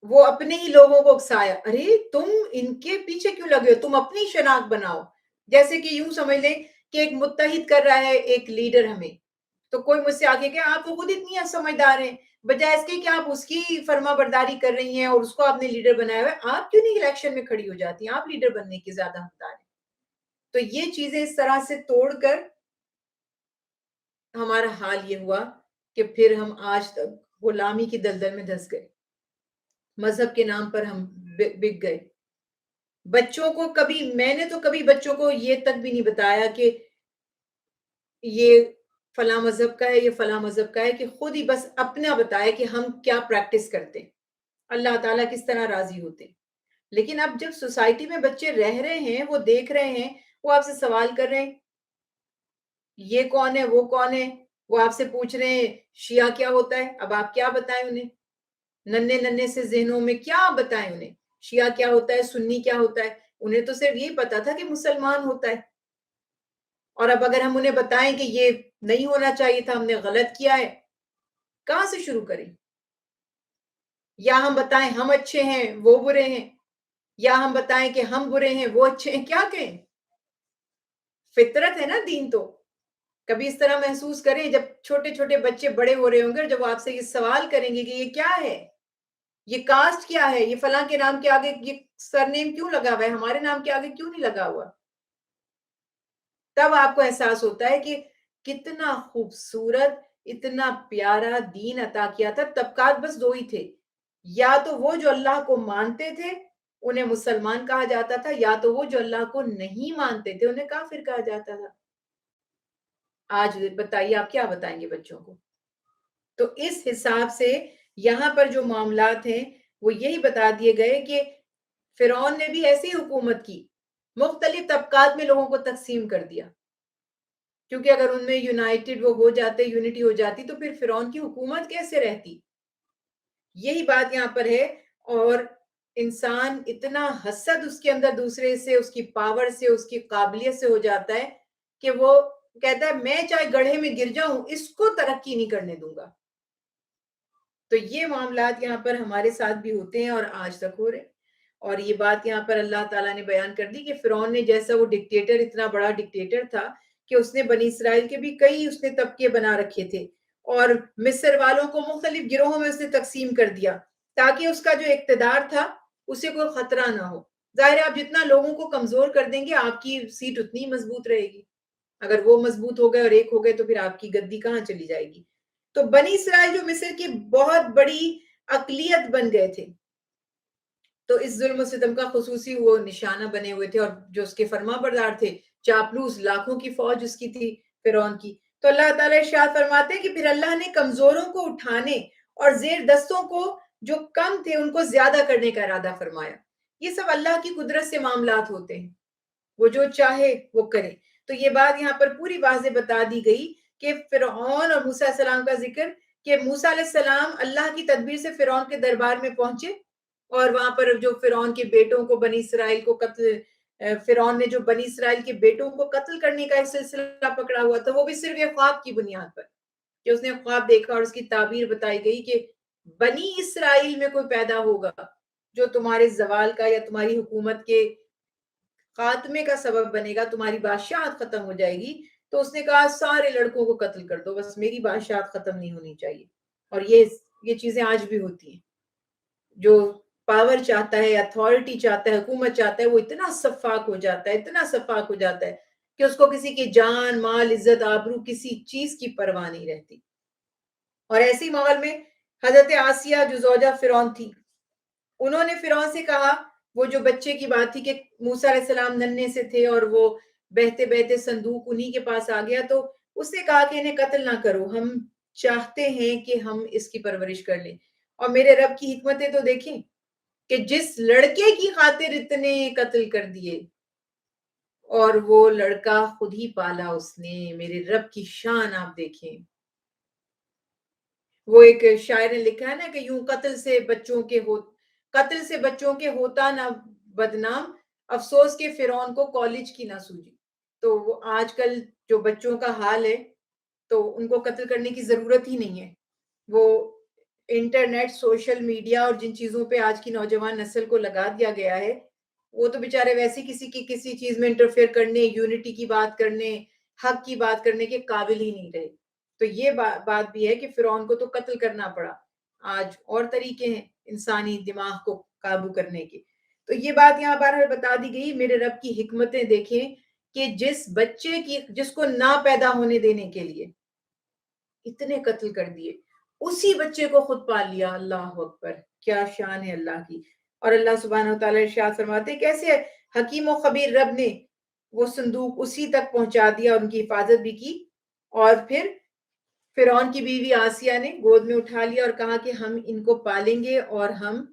وہ اپنے ہی لوگوں کو اکسایا، ارے تم ان کے پیچھے کیوں لگے ہو، تم اپنی شناخت بناؤ۔ جیسے کہ یوں سمجھ لیں کہ ایک متحد کر رہا ہے ایک لیڈر ہمیں، تو کوئی مجھ سے آگے کہ آپ تو خود اتنی سمجھدار ہیں، بجائے اس کے کہ آپ اس کی فرما برداری کر رہی ہیں اور اس کو آپ نے لیڈر بنایا ہوا ہے، آپ کیوں نہیں الیکشن میں کھڑی ہو جاتی ہیں، آپ لیڈر بننے کی زیادہ حقدار ہیں۔ تو یہ چیزیں اس طرح سے توڑ کر ہمارا حال یہ ہوا کہ پھر ہم آج تک غلامی کی دلدل میں دھس گئے، مذہب کے نام پر ہم بک گئے. بچوں کو میں نے تو کبھی بچوں کو یہ تک بھی نہیں بتایا کہ یہ فلاں مذہب کا ہے، یہ فلاں مذہب کا ہے، کہ خود ہی بس اپنا بتائے کہ ہم کیا پریکٹس کرتے، اللہ تعالیٰ کس طرح راضی ہوتے. لیکن اب جب سوسائٹی میں بچے رہ رہے ہیں، وہ دیکھ رہے ہیں، وہ آپ سے سوال کر رہے ہیں یہ کون ہے، وہ کون ہے، وہ آپ سے پوچھ رہے ہیں شیعہ کیا ہوتا ہے. اب آپ کیا بتائیں انہیں، ننے سے ذہنوں میں کیا بتائیں انہیں شیعہ کیا ہوتا ہے، سنی کیا ہوتا ہے. انہیں تو صرف یہی پتا تھا کہ مسلمان ہوتا ہے. اور اب اگر ہم انہیں بتائیں کہ یہ نہیں ہونا چاہیے تھا، ہم نے غلط کیا ہے، کہاں سے شروع کریں؟ یا ہم بتائیں ہم اچھے ہیں وہ برے ہیں، یا ہم بتائیں کہ ہم برے ہیں وہ اچھے ہیں، کیا کہیں؟ فطرت ہے نا دین. تو کبھی اس طرح محسوس کریں جب چھوٹے چھوٹے بچے بڑے ہو رہے ہوں گے، جب آپ سے یہ سوال کریں گے کہ یہ کیا ہے، یہ کاسٹ کیا ہے، یہ فلاں کے نام کے آگے یہ سرنیم کیوں لگا ہوا ہے، ہمارے نام کے آگے کیوں نہیں لگا ہوا، تب آپ کو احساس ہوتا ہے کہ کتنا خوبصورت، اتنا پیارا دین عطا کیا تھا. طبقات بس دو ہی تھے، یا تو وہ جو اللہ کو مانتے تھے انہیں مسلمان کہا جاتا تھا، یا تو وہ جو اللہ کو نہیں مانتے تھے انہیں کافر کہا جاتا تھا. آج بتائیے آپ کیا بتائیں گے بچوں کو؟ تو اس حساب سے یہاں پر جو معاملات ہیں وہ یہی بتا دیے گئے کہ فرعون نے بھی ایسی حکومت کی، مختلف طبقات میں لوگوں کو تقسیم کر دیا، کیونکہ اگر ان میں یونائٹڈ وہ ہو جاتے، یونٹی ہو جاتی، تو پھر فرعون کی حکومت کیسے رہتی. یہی بات یہاں پر ہے. اور انسان اتنا حسد اس کے اندر دوسرے سے، اس کی پاور سے، اس کی قابلیت سے ہو جاتا ہے کہ وہ کہتا ہے میں چاہے گڑھے میں گر جاؤں اس کو ترقی نہیں کرنے دوں گا. تو یہ معاملات یہاں پر ہمارے ساتھ بھی ہوتے ہیں اور آج تک ہو رہے. اور یہ بات یہاں پر اللہ تعالیٰ نے بیان کر دی کہ فرعون نے جیسا وہ ڈکٹیٹر، اتنا بڑا ڈکٹیٹر تھا کہ اس نے بنی اسرائیل کے بھی کئی اس نے طبقے بنا رکھے تھے، اور مصر والوں کو مختلف گروہوں میں اس نے تقسیم کر دیا تاکہ اس کا جو اقتدار تھا اسے کوئی خطرہ نہ ہو. ظاہر ہے آپ جتنا لوگوں کو کمزور کر دیں گے آپ کی سیٹ اتنی مضبوط رہے گی. اگر وہ مضبوط ہو گئے اور ایک ہو گئے تو پھر آپ کی گدی کہاں چلی جائے گی. تو بنی اسرائیل جو مصر کی بہت بڑی اقلیت بن گئے تھے، تو اس ظلم و ستم کا خصوصی وہ نشانہ بنے ہوئے تھے، اور جو اس کے فرما بردار تھے، چاپلوس لاکھوں کی فوج اس کی تھی فرعون کی. تو اللہ تعالیٰ ارشاد فرماتے ہیں کہ پھر اللہ نے کمزوروں کو اٹھانے اور زیر دستوں کو جو کم تھے ان کو زیادہ کرنے کا ارادہ فرمایا. یہ سب اللہ کی قدرت سے معاملات ہوتے ہیں، وہ جو چاہے وہ کرے. تو یہ بات یہاں پر پوری واضح بتا دی گئی کہ فرعون اور موسیٰ علیہ السلام کا ذکر، کہ موسیٰ علیہ السلام اللہ کی تدبیر سے فرعون کے دربار میں پہنچے، اور وہاں پر جو فرعون کے بیٹوں کو بنی اسرائیل کو فرعون نے جو بنی اسرائیل کے بیٹوں کو قتل کرنے کا ایک سلسلہ پکڑا ہوا تھا، وہ بھی صرف ایک خواب کی بنیاد پر، کہ اس نے خواب دیکھا اور اس کی تعبیر بتائی گئی کہ بنی اسرائیل میں کوئی پیدا ہوگا جو تمہارے زوال کا یا تمہاری حکومت کے خاتمے کا سبب بنے گا، تمہاری بادشاہت ختم ہو جائے گی. تو اس نے کہا سارے لڑکوں کو قتل کر دو، بس میری بادشاہت ختم نہیں ہونی چاہیے. اور یہ چیزیں آج بھی ہوتی ہیں. جو پاور چاہتا ہے، اتھارٹی چاہتا ہے، حکومت چاہتا ہے، وہ اتنا شفاق ہو جاتا ہے، اتنا شفاق ہو جاتا ہے کہ اس کو کسی کی جان، مال، عزت، آبرو، کسی چیز کی پرواہ نہیں رہتی. اور ایسی ماحول میں حضرت آسیہ جو زوجہ فرعون تھی، انہوں نے فرعون سے کہا، وہ جو بچے کی بات تھی کہ موسیٰ علیہ السلام ننھے سے تھے اور وہ بہتے بہتے صندوق انہی کے پاس آ گیا، تو اس نے کہا کہ انہیں قتل نہ کرو، ہم چاہتے ہیں کہ ہم اس کی پرورش کر لیں. اور میرے رب کی حکمتیں تو دیکھیں کہ جس لڑکے کی خاطر اتنے قتل کر دیے اور وہ لڑکا خود ہی پالا اس نے. میرے رب کی شان آپ دیکھیں. وہ ایک شاعر نے لکھا ہے نا کہ یوں قتل سے بچوں کے ہوتا نہ بدنام، افسوس کے فرعون کو کالج کی نہ سوجی. تو وہ آج کل جو بچوں کا حال ہے تو ان کو قتل کرنے کی ضرورت ہی نہیں ہے. وہ انٹرنیٹ، سوشل میڈیا اور جن چیزوں پہ آج کی نوجوان نسل کو لگا دیا گیا ہے، وہ تو بیچارے ویسے کسی چیز میں انٹرفیئر کرنے، یونٹی کی بات کرنے، حق کی بات کرنے کے قابل ہی نہیں رہے. تو یہ بات بھی ہے کہ فرعون کو تو قتل کرنا پڑا. آج اور طریقے ہیں انسانی دماغ کو قابو کرنے کے. تو یہ بات یہاں بہرحال بتا دی گئی. میرے رب کی حکمتیں دیکھیں کہ جس بچے کی، جس کو نہ پیدا ہونے دینے کے لیے اتنے قتل کر دیے، اسی بچے کو خود پال لیا. اللہ اکبر، کیا شان ہے اللہ کی. اور اللہ سبحانہ وتعالی ارشاد فرماتے کیسے حکیم و خبیر رب نے وہ صندوق اسی تک پہنچا دیا اور ان کی حفاظت بھی کی. اور پھر فرعون کی بیوی آسیہ نے گود میں اٹھا لیا اور کہا کہ ہم ان کو پالیں گے اور ہم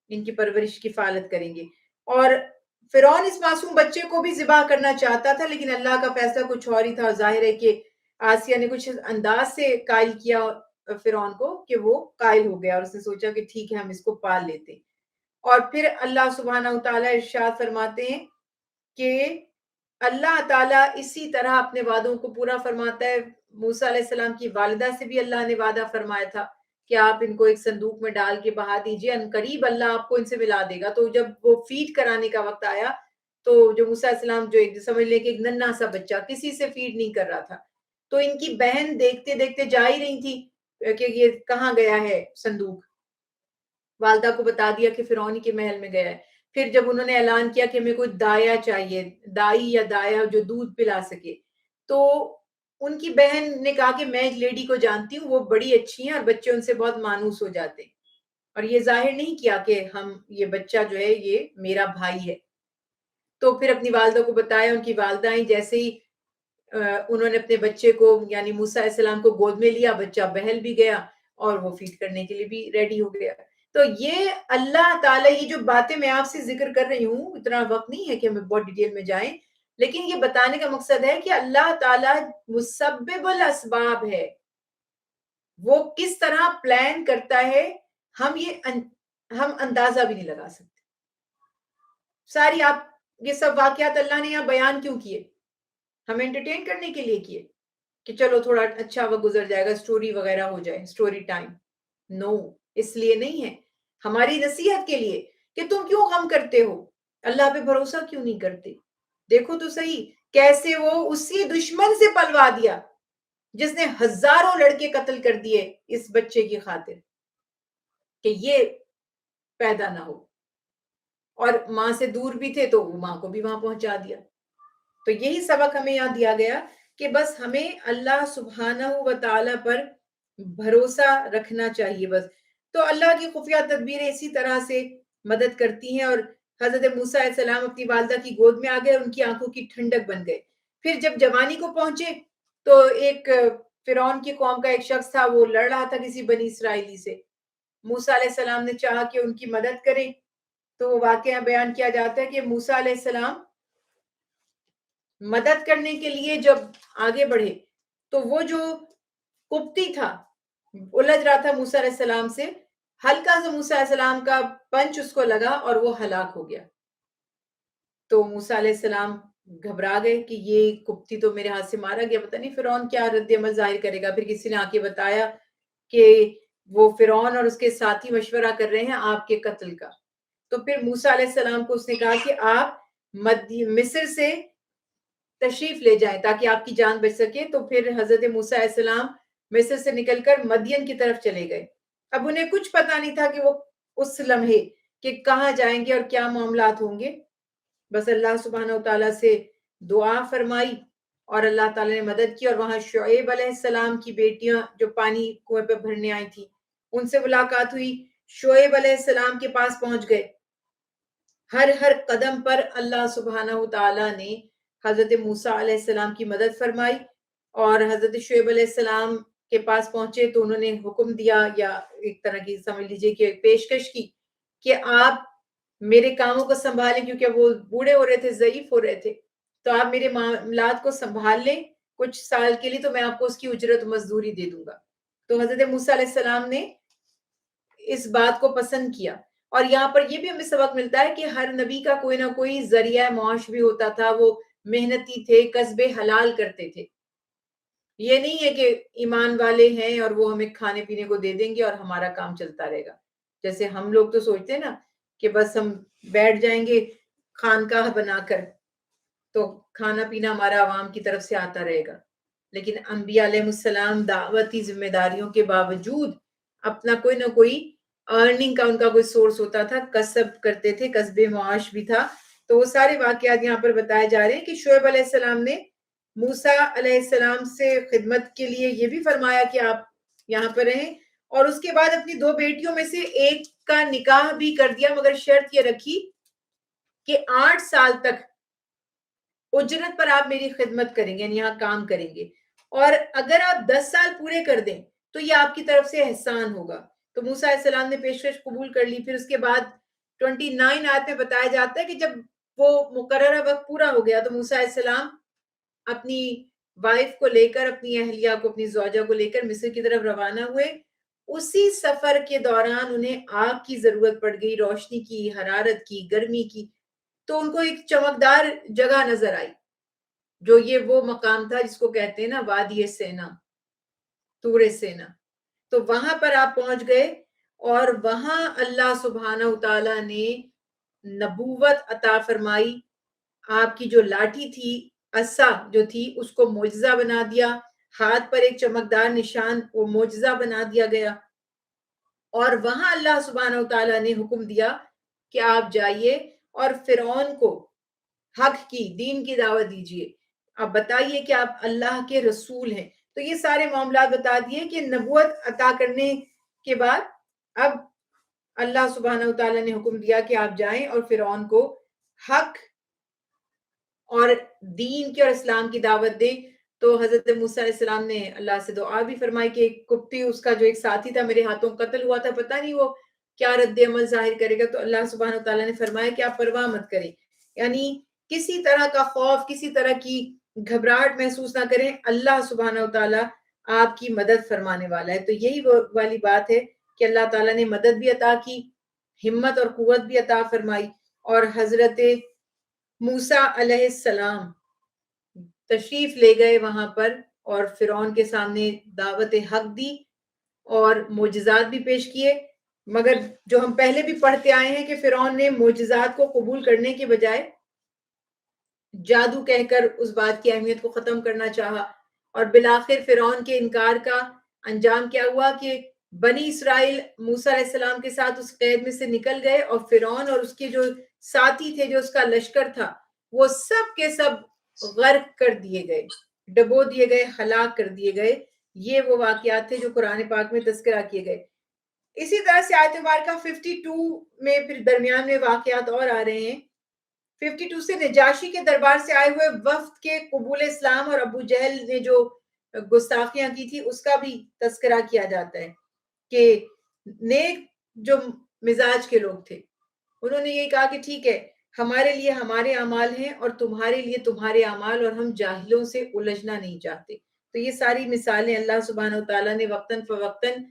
ان کی پرورش کی کفالت کریں گے. اور فرعون اس معصوم بچے کو بھی ذبح کرنا چاہتا تھا، لیکن اللہ کا فیصلہ کچھ اور ہی تھا. اور ظاہر ہے کہ آسیہ نے کچھ انداز سے قائل کیا فرعون کو کہ وہ قائل ہو گیا، اور اس نے سوچا کہ ٹھیک ہے ہم اس کو پال لیتے ہیں. اور پھر اللہ سبحانہ وتعالی ارشاد فرماتے ہیں کہ اللہ تعالیٰ اسی طرح اپنے وعدوں کو پورا فرماتا ہے. موسیٰ علیہ السلام کی والدہ سے بھی اللہ نے وعدہ فرمایا تھا کہ آپ ان کو ایک صندوق میں ڈال کے بہا دیجئے، ان قریب اللہ آپ کو ان سے ملا دے گا. تو جب وہ فیڈ کرانے کا وقت آیا تو جو موسیٰ علیہ السلام جو ایک سمجھ لے کہ ایک ننھا سا بچہ کسی سے فیڈ نہیں کر رہا تھا، تو ان کی بہن دیکھتے دیکھتے جا ہی رہی تھی کہ یہ کہاں گیا ہے صندوق. والدہ کو بتا دیا کہ فرعون کے محل میں گیا ہے. پھر جب انہوں نے اعلان کیا کہ ہمیں کوئی دایا چاہیے، دائی یا دایا جو دودھ پلا سکے، تو ان کی بہن نے کہا کہ میں ایک لیڈی کو جانتی ہوں، وہ بڑی اچھی ہیں اور بچے ان سے بہت مانوس ہو جاتے ہیں. اور یہ ظاہر نہیں کیا کہ یہ بچہ جو ہے یہ میرا بھائی ہے. تو پھر اپنی والدہ کو بتایا. ان کی والدہ ہی جیسے ہی انہوں نے اپنے بچے کو یعنی موسیٰ علیہ السلام کو گود میں لیا، بچہ بہل بھی گیا اور وہ فیڈ کرنے کے لیے بھی ریڈی ہو گیا. تو یہ اللہ تعالیٰ، یہ جو باتیں میں آپ سے ذکر کر رہی ہوں، اتنا وقت نہیں ہے کہ ہمیں بہت ڈیٹیل میں جائیں، لیکن یہ بتانے کا مقصد ہے کہ اللہ تعالیٰ مسبب الاسباب ہے. وہ کس طرح پلان کرتا ہے ہم اندازہ بھی نہیں لگا سکتے. ساری آپ یہ سب واقعات اللہ نے یہاں بیان کیوں کیے؟ ہمیں انٹرٹین کرنے کے لیے کیے کہ چلو تھوڑا اچھا وقت گزر جائے گا، سٹوری وغیرہ ہو جائے، سٹوری ٹائم. نو، اس لیے نہیں ہے. ہماری نصیحت کے لیے کہ تم کیوں غم کرتے ہو، اللہ پہ بھروسہ کیوں نہیں کرتے. دیکھو تو صحیح کیسے وہ اسی دشمن سے پلوا دیا جس نے ہزاروں لڑکے قتل کر دیے اس بچے کی خاطر کہ یہ پیدا نہ ہو. اور ماں سے دور بھی تھے تو ماں کو بھی وہاں پہنچا دیا. تو یہی سبق ہمیں یہاں دیا گیا کہ بس ہمیں اللہ سبحانہ و تعالی پر بھروسہ رکھنا چاہیے بس. تو اللہ کی خفیہ تدبیریں اسی طرح سے مدد کرتی ہیں. اور حضرت موسیٰ علیہ السلام اپنی والدہ کی گود میں آ گئے اور ان کی آنکھوں کی ٹھنڈک بن گئے. پھر جب جوانی کو پہنچے تو ایک فرعون کی قوم کا ایک شخص تھا، وہ لڑ رہا تھا کسی بنی اسرائیلی سے. موسیٰ علیہ السلام نے چاہا کہ ان کی مدد کریں. تو وہ واقعہ بیان کیا جاتا ہے کہ موسیٰ علیہ السلام مدد کرنے کے لیے جب آگے بڑھے تو وہ جو قبطی تھا الجھ رہا تھا موسیٰ علیہ السلام سے، ہلکا سا موسیٰ علیہ السلام کا پنچ اس کو لگا اور وہ ہلاک ہو گیا. تو موسیٰ علیہ السلام گھبرا گئے کہ یہ قبطی تو میرے ہاتھ سے مارا گیا، پتہ نہیں فرعون کیا رد عمل ظاہر کرے گا. پھر کسی نے آ کے بتایا کہ وہ فرعون اور اس کے ساتھی مشورہ کر رہے ہیں آپ کے قتل کا. تو پھر موسیٰ علیہ السلام کو اس نے کہا کہ آپ مصر سے تشریف لے جائیں تاکہ آپ کی جان بچ سکے. تو پھر حضرت موسیٰ علیہ السلام مصر سے نکل کر مدین کی طرف چلے گئے. اب انہیں کچھ پتا نہیں تھا کہ وہ اس لمحے کہ کہاں جائیں گے اور کیا معاملات ہوں گے. بس اللہ سبحانہ وتعالیٰ سے دعا فرمائی اور اللہ تعالیٰ نے مدد کی. اور وہاں شعیب علیہ السلام کی بیٹیاں جو پانی کنویں پہ بھرنے آئی تھی ان سے ملاقات ہوئی. شعیب علیہ السلام کے پاس پہنچ گئے. ہر قدم پر اللہ سبحانہ وتعالیٰ نے حضرت موسیٰ علیہ السلام کی مدد فرمائی. اور حضرت شعیب علیہ السلام کے پاس پہنچے تو انہوں نے حکم دیا یا ایک طرح کی سمجھ لیجئے کہ پیشکش کی کہ آپ میرے کاموں کو سنبھالیں، کیونکہ وہ بوڑھے ہو رہے تھے، ضعیف ہو رہے تھے. تو آپ میرے معاملات کو سنبھال لیں کچھ سال کے لیے، تو میں آپ کو اس کی اجرت مزدوری دے دوں گا. تو حضرت موسیٰ علیہ السلام نے اس بات کو پسند کیا. اور یہاں پر یہ بھی ہمیں سبق ملتا ہے کہ ہر نبی کا کوئی نہ کوئی ذریعہ معاش بھی ہوتا تھا. وہ محنتی تھے، کسب حلال کرتے تھے. یہ نہیں ہے کہ ایمان والے ہیں اور وہ ہمیں کھانے پینے کو دے دیں گے اور ہمارا کام چلتا رہے گا. جیسے ہم لوگ تو سوچتے ہیں نا کہ بس ہم بیٹھ جائیں گے خانقاہ بنا کر تو کھانا پینا ہمارا عوام کی طرف سے آتا رہے گا. لیکن انبیاء علیہ السلام دعوتی ذمہ داریوں کے باوجود اپنا کوئی نہ کوئی ارننگ کا ان کا کوئی سورس ہوتا تھا، کسب کرتے تھے، کسب معاش بھی تھا. تو وہ سارے واقعات یہاں پر بتائے جا رہے ہیں کہ شعیب علیہ السلام نے موسیٰ علیہ السلام سے خدمت کے لیے یہ بھی فرمایا کہ آپ یہاں پر رہیں، اور اس کے بعد اپنی 2 بیٹیوں میں سے ایک کا نکاح بھی کر دیا، مگر شرط یہ رکھی کہ 8 سال تک اجرت پر آپ میری خدمت کریں گے، یعنی یہاں کام کریں گے، اور اگر آپ 10 سال پورے کر دیں تو یہ آپ کی طرف سے احسان ہوگا۔ تو موسیٰ علیہ السلام نے پیشکش قبول کر لی۔ پھر اس کے بعد 29 آیت میں بتایا جاتا ہے کہ جب وہ مقررہ وقت پورا ہو گیا تو موسیٰ علیہ السلام اپنی وائف کو لے کر، اپنی اہلیہ کو، اپنی زوجہ کو لے کر مصر کی طرف روانہ ہوئے۔ اسی سفر کے دوران انہیں آگ کی ضرورت پڑ گئی، روشنی کی، حرارت کی، گرمی کی، تو ان کو ایک چمکدار جگہ نظر آئی، جو یہ وہ مقام تھا جس کو کہتے ہیں نا وادی سینا، طور سینا۔ تو وہاں پر آپ پہنچ گئے، اور وہاں اللہ سبحانہ وتعالی نے نبوت عطا فرمائی۔ آپ کی جو لاٹھی تھی، عصا جو تھی، اس کو معجزہ بنا دیا، ہاتھ پر ایک چمکدار نشان، وہ معجزہ بنا دیا گیا، اور وہاں اللہ سبحانہ وتعالی نے حکم دیا کہ آپ جائیے اور فرعون کو حق کی، دین کی دعوت دیجیے، آپ بتائیے کہ آپ اللہ کے رسول ہیں۔ تو یہ سارے معاملات بتا دیے کہ نبوت عطا کرنے کے بعد اب اللہ سبحانہ وتعالی نے حکم دیا کہ آپ جائیں اور فرعون کو حق اور دین کی اور اسلام کی دعوت دیں۔ تو حضرت موسیٰ علیہ السلام نے اللہ سے دعا بھی فرمائی کہ قبطی، اس کا جو ایک ساتھی تھا، میرے ہاتھوں قتل ہوا تھا، پتہ نہیں وہ کیا رد عمل ظاہر کرے گا۔ تو اللہ سبحانہ وتعالی نے فرمایا کہ آپ پرواہ مت کریں، یعنی کسی طرح کا خوف، کسی طرح کی گھبراہٹ محسوس نہ کریں، اللہ سبحانہ وتعالی آپ کی مدد فرمانے والا ہے۔ تو یہی وہ والی بات ہے کہ اللہ تعالیٰ نے مدد بھی عطا کی، ہمت اور قوت بھی عطا فرمائی، اور حضرت موسیٰ علیہ السلام تشریف لے گئے وہاں پر، اور فرعون کے سامنے دعوت حق دی اور معجزات بھی پیش کیے۔ مگر جو ہم پہلے بھی پڑھتے آئے ہیں کہ فرعون نے معجزات کو قبول کرنے کے بجائے جادو کہہ کر اس بات کی اہمیت کو ختم کرنا چاہا، اور بالآخر فرعون کے انکار کا انجام کیا ہوا کہ بنی اسرائیل موسیٰ علیہ السلام کے ساتھ اس قید میں سے نکل گئے، اور فرعون اور اس کے جو ساتھی تھے، جو اس کا لشکر تھا، وہ سب کے سب غرق کر دیے گئے، ڈبو دیے گئے، ہلاک کر دیے گئے۔ یہ وہ واقعات تھے جو قرآن پاک میں تذکرہ کیے گئے۔ اسی طرح سے آیت مبارکہ 52 میں پھر درمیان میں واقعات اور آ رہے ہیں۔ 52 سے نجاشی کے دربار سے آئے ہوئے وفد کے قبول اسلام، اور ابو جہل نے جو گستاخیاں کی تھی اس کا بھی تذکرہ کیا جاتا ہے کہ نیک جو مزاج کے لوگ تھے، انہوں نے یہ کہا کہ ٹھیک ہے، ہمارے لیے ہمارے اعمال ہیں اور تمہارے لیے تمہارے اعمال، اور ہم جاہلوں سے الجھنا نہیں چاہتے۔ تو یہ ساری مثالیں اللہ سبحانہ وتعالیٰ نے وقتاً فوقتاً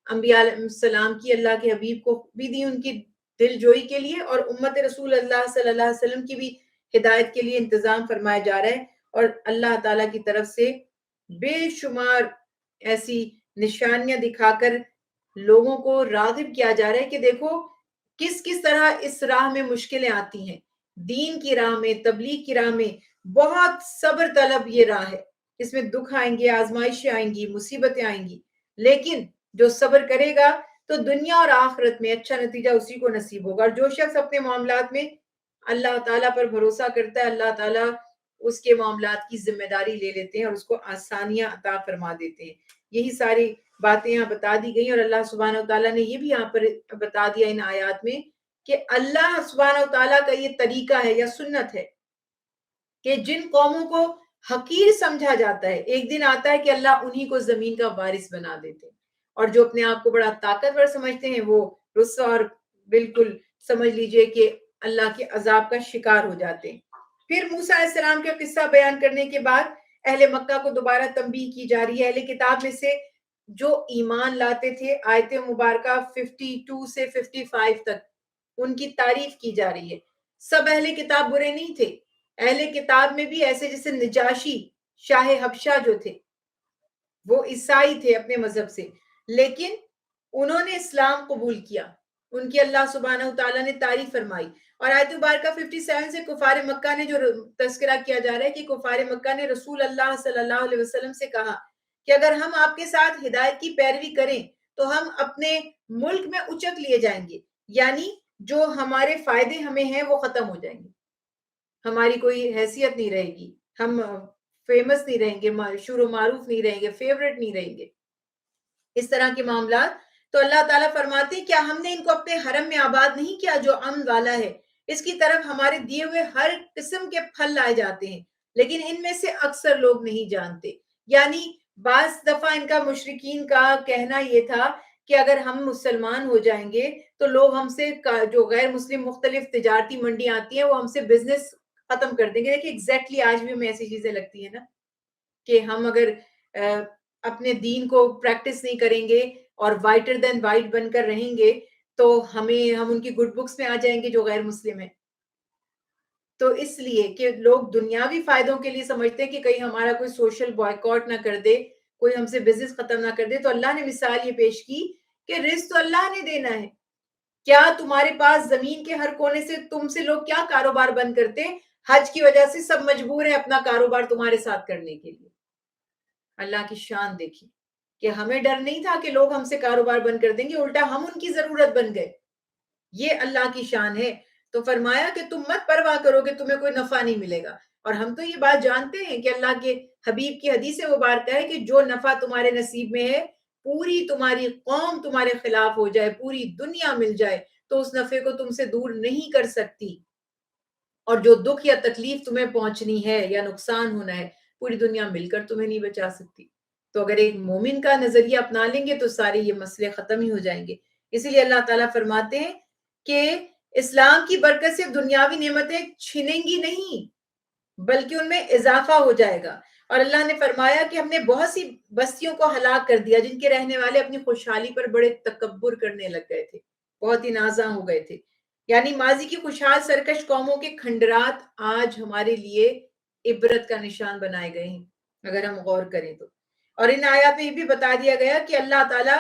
انبیاء علیہ السلام کی، اللہ کے حبیب کو بھی دی، ان کی دل جوئی کے لیے، اور امت رسول اللہ صلی اللہ علیہ وسلم کی بھی ہدایت کے لیے انتظام فرمایا جا رہا ہے، اور اللہ تعالیٰ کی طرف سے بے شمار ایسی نشانیاں دکھا کر لوگوں کو راغب کیا جا رہا ہے کہ دیکھو کس کس طرح اس راہ میں مشکلیں آتی ہیں، دین کی راہ میں، تبلیغ کی راہ میں بہت صبر طلب یہ راہ ہے، اس میں دکھ آئیں گے، آزمائشیں آئیں گی، مصیبتیں آئیں گی، لیکن جو صبر کرے گا تو دنیا اور آخرت میں اچھا نتیجہ اسی کو نصیب ہوگا۔ اور جو شخص اپنے معاملات میں اللہ تعالیٰ پر بھروسہ کرتا ہے، اللہ تعالیٰ اس کے معاملات کی ذمہ داری لے لیتے ہیں اور اس کو آسانیاں عطا فرما دیتے ہیں۔ یہی ساری باتیں یہاں بتا دی گئی، اور اللہ سبحانہ وتعالیٰ نے یہ بھی یہاں پر بتا دیا ان آیات میں کہ اللہ سبحانہ وتعالیٰ کا یہ طریقہ ہے یا سنت ہے کہ جن قوموں کو حقیر سمجھا جاتا ہے، ایک دن آتا ہے کہ اللہ انہی کو زمین کا وارث بنا دیتے ہیں، اور جو اپنے آپ کو بڑا طاقتور سمجھتے ہیں وہ رسوا اور بالکل سمجھ لیجئے کہ اللہ کے عذاب کا شکار ہو جاتے ہیں۔ پھر موسیٰ علیہ السلام کا قصہ بیان کرنے کے بعد اہل مکہ کو دوبارہ تنبیہ کی جا رہی ہے۔ اہل کتاب میں سے جو ایمان لاتے تھے، آیت مبارکہ 52 سے 55 تک ان کی تعریف کی جا رہی ہے۔ سب اہل کتاب برے نہیں تھے، اہل کتاب میں بھی ایسے جیسے نجاشی شاہ حبشہ جو تھے، وہ عیسائی تھے اپنے مذہب سے، لیکن انہوں نے اسلام قبول کیا، ان کی اللہ سبحانہ وتعالیٰ نے تعریف فرمائی۔ اور آیت مبارکہ 57 سے کفار مکہ نے جو تذکرہ کیا جا رہا ہے کہ کفار مکہ نے رسول اللہ صلی اللہ علیہ وسلم سے کہا کہ اگر ہم آپ کے ساتھ ہدایت کی پیروی کریں تو ہم اپنے ملک میں اچک لیے جائیں گے، یعنی جو ہمارے فائدے ہمیں ہیں وہ ختم ہو جائیں گے، ہماری کوئی حیثیت نہیں رہے گی، ہم فیمس نہیں رہیں گے, مشہور و معروف نہیں رہیں گے, فیوریٹ نہیں رہیں گے, اس طرح کے معاملات. تو اللہ تعالیٰ فرماتے ہیں کیا ہم نے ان کو اپنے حرم میں آباد نہیں کیا جو امن والا ہے, اس کی طرف ہمارے دیے ہوئے ہر قسم کے پھل لائے جاتے ہیں, لیکن ان میں سے اکثر لوگ نہیں جانتے. یعنی بعض دفعہ ان کا مشرکین کا کہنا یہ تھا کہ اگر ہم مسلمان ہو جائیں گے تو لوگ ہم سے, جو غیر مسلم مختلف تجارتی منڈی آتی ہیں, وہ ہم سے بزنس ختم کر دیں گے. دیکھیں ایگزیکٹلی آج بھی ہمیں ایسی چیزیں لگتی ہیں نا, کہ ہم اگر اپنے دین کو پریکٹس نہیں کریں گے اور وائٹر دین وائٹ بن کر رہیں گے تو ہم ان کی گڈ بکس میں آ جائیں گے جو غیر مسلم ہیں. تو اس لیے کہ لوگ دنیاوی فائدوں کے لیے سمجھتے ہیں کہ کہیں ہمارا کوئی سوشل بائیکاٹ نہ کر دے, کوئی ہم سے بزنس ختم نہ کر دے, تو اللہ نے مثال یہ پیش کی کہ رزق تو اللہ نے دینا ہے. کیا تمہارے پاس زمین کے ہر کونے سے تم سے لوگ کیا کاروبار بند کرتے, حج کی وجہ سے سب مجبور ہیں اپنا کاروبار تمہارے ساتھ کرنے کے لیے. اللہ کی شان دیکھی کہ ہمیں ڈر نہیں تھا کہ لوگ ہم سے کاروبار بند کر دیں گے, الٹا ہم ان کی ضرورت بن گئے. یہ اللہ کی شان ہے. تو فرمایا کہ تم مت پرواہ کرو کہ تمہیں کوئی نفع نہیں ملے گا. اور ہم تو یہ بات جانتے ہیں کہ اللہ کے حبیب کی حدیث مبارکہ ہے کہ جو نفع تمہارے نصیب میں ہے, پوری تمہاری قوم تمہارے خلاف ہو جائے, پوری دنیا مل جائے, تو اس نفع کو تم سے دور نہیں کر سکتی. اور جو دکھ یا تکلیف تمہیں پہنچنی ہے یا نقصان ہونا ہے, پوری دنیا مل کر تمہیں نہیں بچا سکتی. تو اگر ایک مومن کا نظریہ اپنا لیں گے تو سارے یہ مسئلے ختم ہی ہو جائیں گے. اسی لیے اللہ تعالیٰ فرماتے ہیں کہ اسلام کی برکت سے دنیاوی نعمتیں چھنیں گی نہیں, بلکہ ان میں اضافہ ہو جائے گا. اور اللہ نے فرمایا کہ ہم نے بہت سی بستیوں کو ہلاک کر دیا جن کے رہنے والے اپنی خوشحالی پر بڑے تکبر کرنے لگ گئے تھے, بہت ہی نازاں ہو گئے تھے. یعنی ماضی کی خوشحال سرکش قوموں کے کھنڈرات آج ہمارے لیے عبرت کا نشان بنائے گئے ہیں اگر ہم غور کریں تو. اور ان آیات میں یہ بھی بتا دیا گیا کہ اللہ تعالیٰ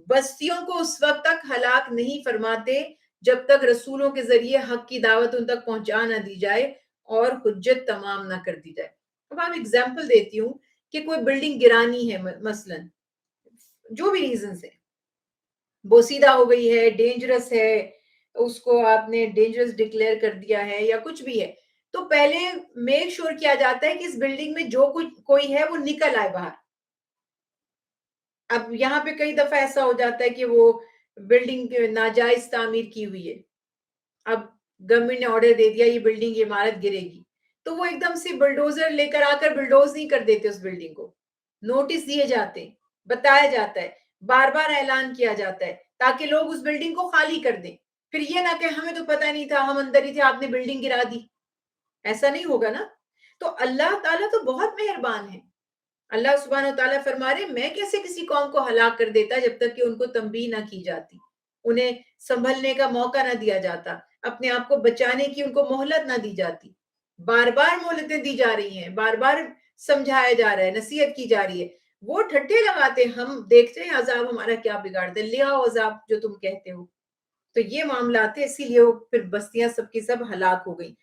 بستیوں کو اس وقت تک ہلاک نہیں فرماتے جب تک رسولوں کے ذریعے حق کی دعوت ان تک پہنچا نہ دی جائے اور حجت تمام نہ کر دی جائے. اب آپ اگزامپل دیتی ہوں کہ کوئی بلڈنگ گرانی ہے, مثلا جو بھی ریزن سے بوسیدہ ہو گئی ہے, ڈینجرس ہے, اس کو آپ نے ڈینجرس ڈکلیئر کر دیا ہے یا کچھ بھی ہے, تو پہلے میک شور کیا جاتا ہے کہ اس بلڈنگ میں جو کچھ کوئی ہے وہ نکل آئے باہر. اب یہاں پہ کئی دفعہ ایسا ہو جاتا ہے کہ وہ بلڈنگ ناجائز تعمیر کی ہوئی ہے, اب گورنمنٹ نے آرڈر دے دیا یہ بلڈنگ, یہ عمارت گرے گی, تو وہ ایک دم سے بلڈوزر لے کر آ کر بلڈوز نہیں کر دیتے اس بلڈنگ کو, نوٹس دیے جاتے ہیں, بتایا جاتا ہے, بار بار اعلان کیا جاتا ہے تاکہ لوگ اس بلڈنگ کو خالی کر دیں. پھر یہ نہ کہ ہمیں تو پتہ نہیں تھا, ہم اندر ہی تھے, آپ نے بلڈنگ گرا دی. ایسا نہیں ہوگا نا. تو اللہ تعالیٰ تو بہت مہربان ہے. اللہ سبحانہ و تعالیٰ فرما رہے میں کیسے کسی قوم کو ہلاک کر دیتا جب تک کہ ان کو تنبیہ نہ کی جاتی, انہیں سنبھلنے کا موقع نہ دیا جاتا, اپنے آپ کو بچانے کی ان کو مہلت نہ دی جاتی. بار بار مہلتیں دی جا رہی ہیں, بار بار سمجھایا جا رہا ہے, نصیحت کی جا رہی ہے, وہ ٹھٹے لگاتے, ہم دیکھتے ہیں عذاب ہمارا کیا بگاڑتے, لے آؤ عذاب جو تم کہتے ہو. تو یہ معاملات تھے, اسی لیے وہ پھر بستیاں سب کی سب ہلاک ہو گئی.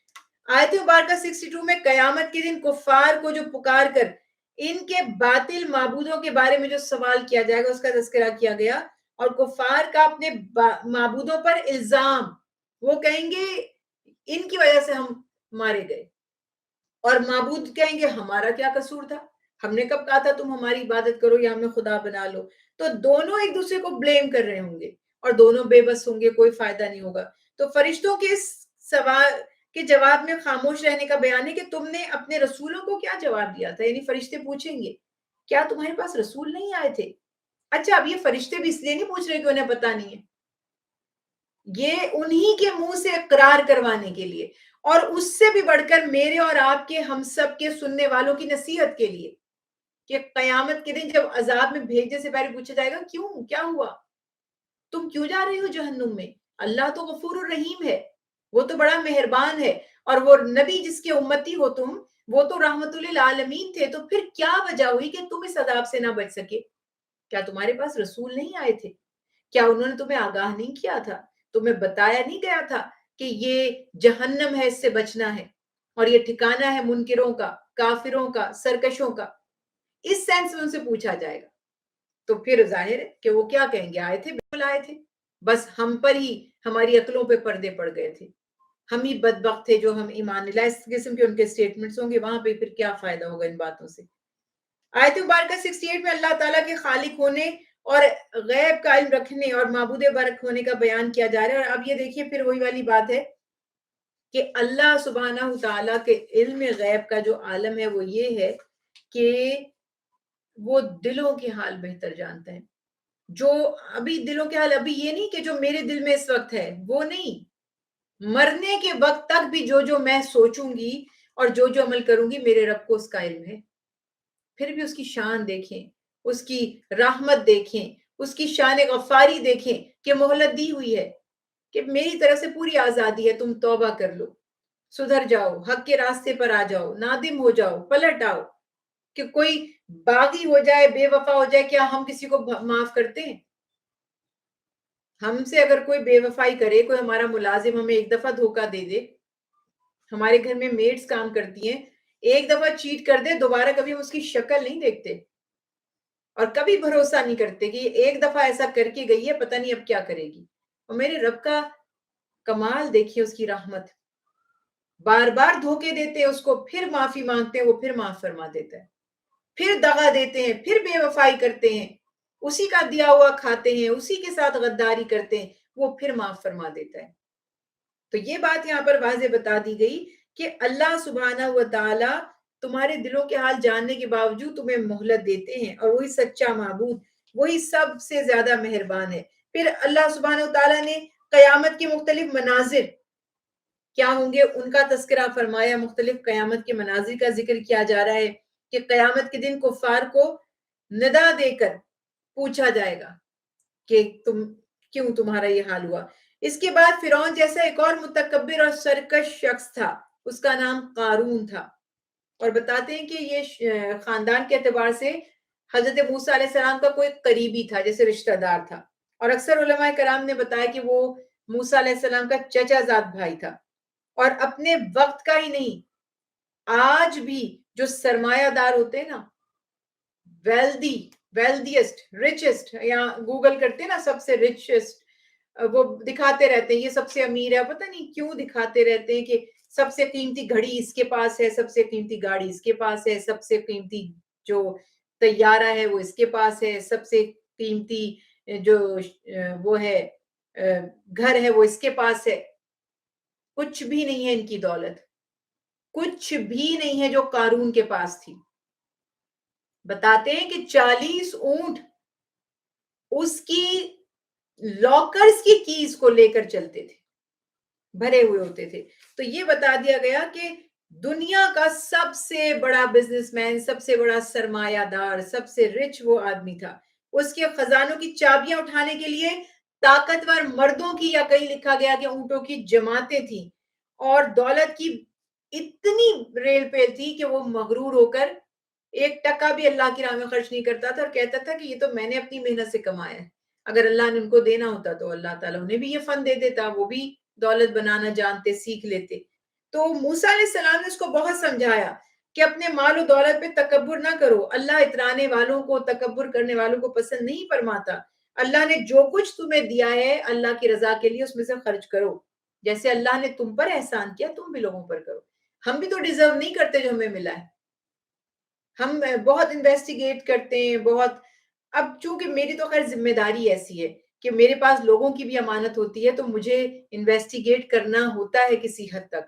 آیت مبارکہ 62 میں قیامت کے دن کفار کو جو پکار کر ان کے باطل معبودوں کے بارے میں جو سوال کیا جائے گا اس کا تذکرہ کیا گیا, اور کفار کا اپنے معبودوں پر الزام, وہ کہیں گے ان کی وجہ سے ہم مارے گئے, اور معبود کہیں گے ہمارا کیا قصور تھا, ہم نے کب کہا تھا تم ہماری عبادت کرو یا ہمیں خدا بنا لو. تو دونوں ایک دوسرے کو بلیم کر رہے ہوں گے اور دونوں بے بس ہوں گے, کوئی فائدہ نہیں ہوگا. تو فرشتوں کے اس سوال کے جواب میں خاموش رہنے کا بیان ہے کہ تم نے اپنے رسولوں کو کیا جواب دیا تھا. یعنی فرشتے پوچھیں گے کیا تمہارے پاس رسول نہیں آئے تھے. اچھا, اب یہ فرشتے بھی اس لیے نہیں پوچھ رہے کہ انہیں پتا نہیں ہے, یہ انہی کے منہ سے اقرار کروانے کے لیے, اور اس سے بھی بڑھ کر میرے اور آپ کے, ہم سب کے سننے والوں کی نصیحت کے لیے, کہ قیامت کے دن جب عذاب میں بھیجنے سے پہلے پوچھا جائے گا کیوں, کیا ہوا, تم کیوں جا رہے ہو جہنم میں. اللہ تو غفور الرحیم ہے, وہ تو بڑا مہربان ہے, اور وہ نبی جس کے امتی ہو تم, وہ تو رحمت للعالمین تھے, تو پھر کیا وجہ ہوئی کہ تم اس عذاب سے نہ بچ سکے. کیا تمہارے پاس رسول نہیں آئے تھے, کیا انہوں نے تمہیں آگاہ نہیں کیا تھا, تمہیں بتایا نہیں گیا تھا کہ یہ جہنم ہے, اس سے بچنا ہے, اور یہ ٹھکانہ ہے منکروں کا, کافروں کا, سرکشوں کا. اس سینس میں ان سے پوچھا جائے گا. تو پھر ظاہر ہے کہ وہ کیا کہیں گے, آئے تھے, بالکل آئے تھے, بس ہم پر ہی ہماری عقلوں پہ پردے پڑ گئے تھے. ہم ہی بدبخت تھے جو ہم ایمان لائے، اس قسم کے ان کے سٹیٹمنٹس ہوں گے، وہاں پہ پھر کیا فائدہ ہوگا ان باتوں سے۔ آیت مبارکہ 68 میں اللہ تعالیٰ کے خالق ہونے اور غیب کا علم رکھنے اور معبود برحق ہونے کا بیان کیا جا رہا ہے۔ اور اب یہ دیکھیے پھر وہی والی بات ہے کہ اللہ سبحانہ تعالیٰ کے علم غیب کا جو عالم ہے وہ یہ ہے کہ وہ دلوں کے حال بہتر جانتا ہے۔ جو ابھی دلوں کے حال، ابھی یہ نہیں کہ جو میرے دل میں اس وقت ہے وہ نہیں، مرنے کے وقت تک بھی جو میں سوچوں گی اور جو عمل کروں گی میرے رب کو اس کا علم ہے۔ پھر بھی اس کی شان دیکھیں، اس کی رحمت دیکھیں، اس کی شان غفاری دیکھیں کہ مہلت دی ہوئی ہے، کہ میری طرف سے پوری آزادی ہے، تم توبہ کر لو، سدھر جاؤ، حق کے راستے پر آ جاؤ، نادم ہو جاؤ، پلٹ آؤ۔ کہ کوئی باغی ہو جائے، بے وفا ہو جائے، کیا ہم کسی کو معاف کرتے ہیں؟ ہم سے اگر کوئی بے وفائی کرے، کوئی ہمارا ملازم ہمیں ایک دفعہ دھوکہ دے دے، ہمارے گھر میں میڈز کام کرتی ہیں، ایک دفعہ چیٹ کر دے، دوبارہ کبھی ہم اس کی شکل نہیں دیکھتے اور کبھی بھروسہ نہیں کرتے کہ ایک دفعہ ایسا کر کے گئی ہے، پتہ نہیں اب کیا کرے گی۔ اور میرے رب کا کمال دیکھیے، اس کی رحمت، بار بار دھوکے دیتے ہیں اس کو، پھر معافی مانگتے ہیں، وہ پھر معاف فرما دیتا ہے، پھر دغا دیتے ہیں، پھر بے وفائی کرتے ہیں، اسی کا دیا ہوا کھاتے ہیں، اسی کے ساتھ غداری کرتے ہیں، وہ پھر معاف فرما دیتا ہے۔ تو یہ بات یہاں پر واضح بتا دی گئی کہ اللہ سبحانہ و تعالی تمہارے دلوں کے حال جاننے کے باوجود تمہیں مہلت دیتے ہیں، اور وہی سچا معبود، وہی سب سے زیادہ مہربان ہے۔ پھر اللہ سبحانہ و تعالی نے قیامت کے مختلف مناظر کیا ہوں گے ان کا تذکرہ فرمایا، مختلف قیامت کے مناظر کا ذکر کیا جا رہا ہے کہ قیامت کے دن کفار کو ندا دے کر پوچھا جائے گا کہ کیوں تمہارا یہ حال ہوا۔ اس کے بعد فرعون جیسا ایک اور متکبر اور سرکش شخص تھا، اس کا نام قارون تھا، اور بتاتے ہیں کہ یہ خاندان کے اعتبار سے حضرت موسیٰ علیہ السلام کا کوئی قریبی تھا، جیسے رشتہ دار تھا، اور اکثر علماء کرام نے بتایا کہ وہ موسیٰ علیہ السلام کا چچا زاد بھائی تھا۔ اور اپنے وقت کا ہی نہیں، آج بھی جو سرمایہ دار ہوتے ہیں نا، ویلدیسٹ، ریچسٹ، یا گوگل کرتے ہیں نا سب سے ریچسٹ، وہ دکھاتے رہتے ہیں یہ سب سے امیر ہے، پتہ نہیں کیوں دکھاتے رہتے ہیں کہ سب سے قیمتی گھڑی اس کے پاس ہے، سب سے قیمتی گاڑی اس کے پاس ہے، سب سے قیمتی جو طیارہ ہے وہ اس کے پاس ہے، سب سے قیمتی جو وہ ہے گھر ہے وہ اس کے پاس ہے۔ کچھ بھی نہیں ہے ان کی دولت، کچھ بھی نہیں ہے جو قارون کے پاس تھی۔ بتاتے ہیں کہ 40 اونٹ اس کی لاکرز کی کیز کو لے کر چلتے تھے، بھرے ہوئے ہوتے تھے۔ تو یہ بتا دیا گیا کہ دنیا کا سب سے بڑا بزنس مین، سب سے بڑا سرمایہ دار، سب سے رچ وہ آدمی تھا، اس کے خزانوں کی چابیاں اٹھانے کے لیے طاقتور مردوں کی، یا کہیں لکھا گیا کہ اونٹوں کی جماعتیں تھیں، اور دولت کی اتنی ریل پیل تھی کہ وہ مغرور ہو کر ایک ٹکا بھی اللہ کی راہ میں خرچ نہیں کرتا تھا، اور کہتا تھا کہ یہ تو میں نے اپنی محنت سے کمایا ہے، اگر اللہ نے ان کو دینا ہوتا تو اللہ تعالیٰ انہیں بھی یہ فن دے دیتا، وہ بھی دولت بنانا جانتے، سیکھ لیتے۔ تو موسیٰ علیہ السلام نے اس کو بہت سمجھایا کہ اپنے مال و دولت پہ تکبر نہ کرو، اللہ اترانے والوں کو، تکبر کرنے والوں کو پسند نہیں فرماتا۔ اللہ نے جو کچھ تمہیں دیا ہے اللہ کی رضا کے لیے اس میں سے خرچ کرو، جیسے اللہ نے تم پر احسان کیا تم بھی لوگوں پر کرو۔ ہم بھی تو ڈیزرو نہیں کرتے جو ہمیں ملا ہے، ہم بہت انویسٹیگیٹ کرتے ہیں، بہت، اب چونکہ میری تو خیر ذمہ داری ایسی ہے کہ میرے پاس لوگوں کی بھی امانت ہوتی ہے، تو مجھے انویسٹیگیٹ کرنا ہوتا ہے کسی حد تک،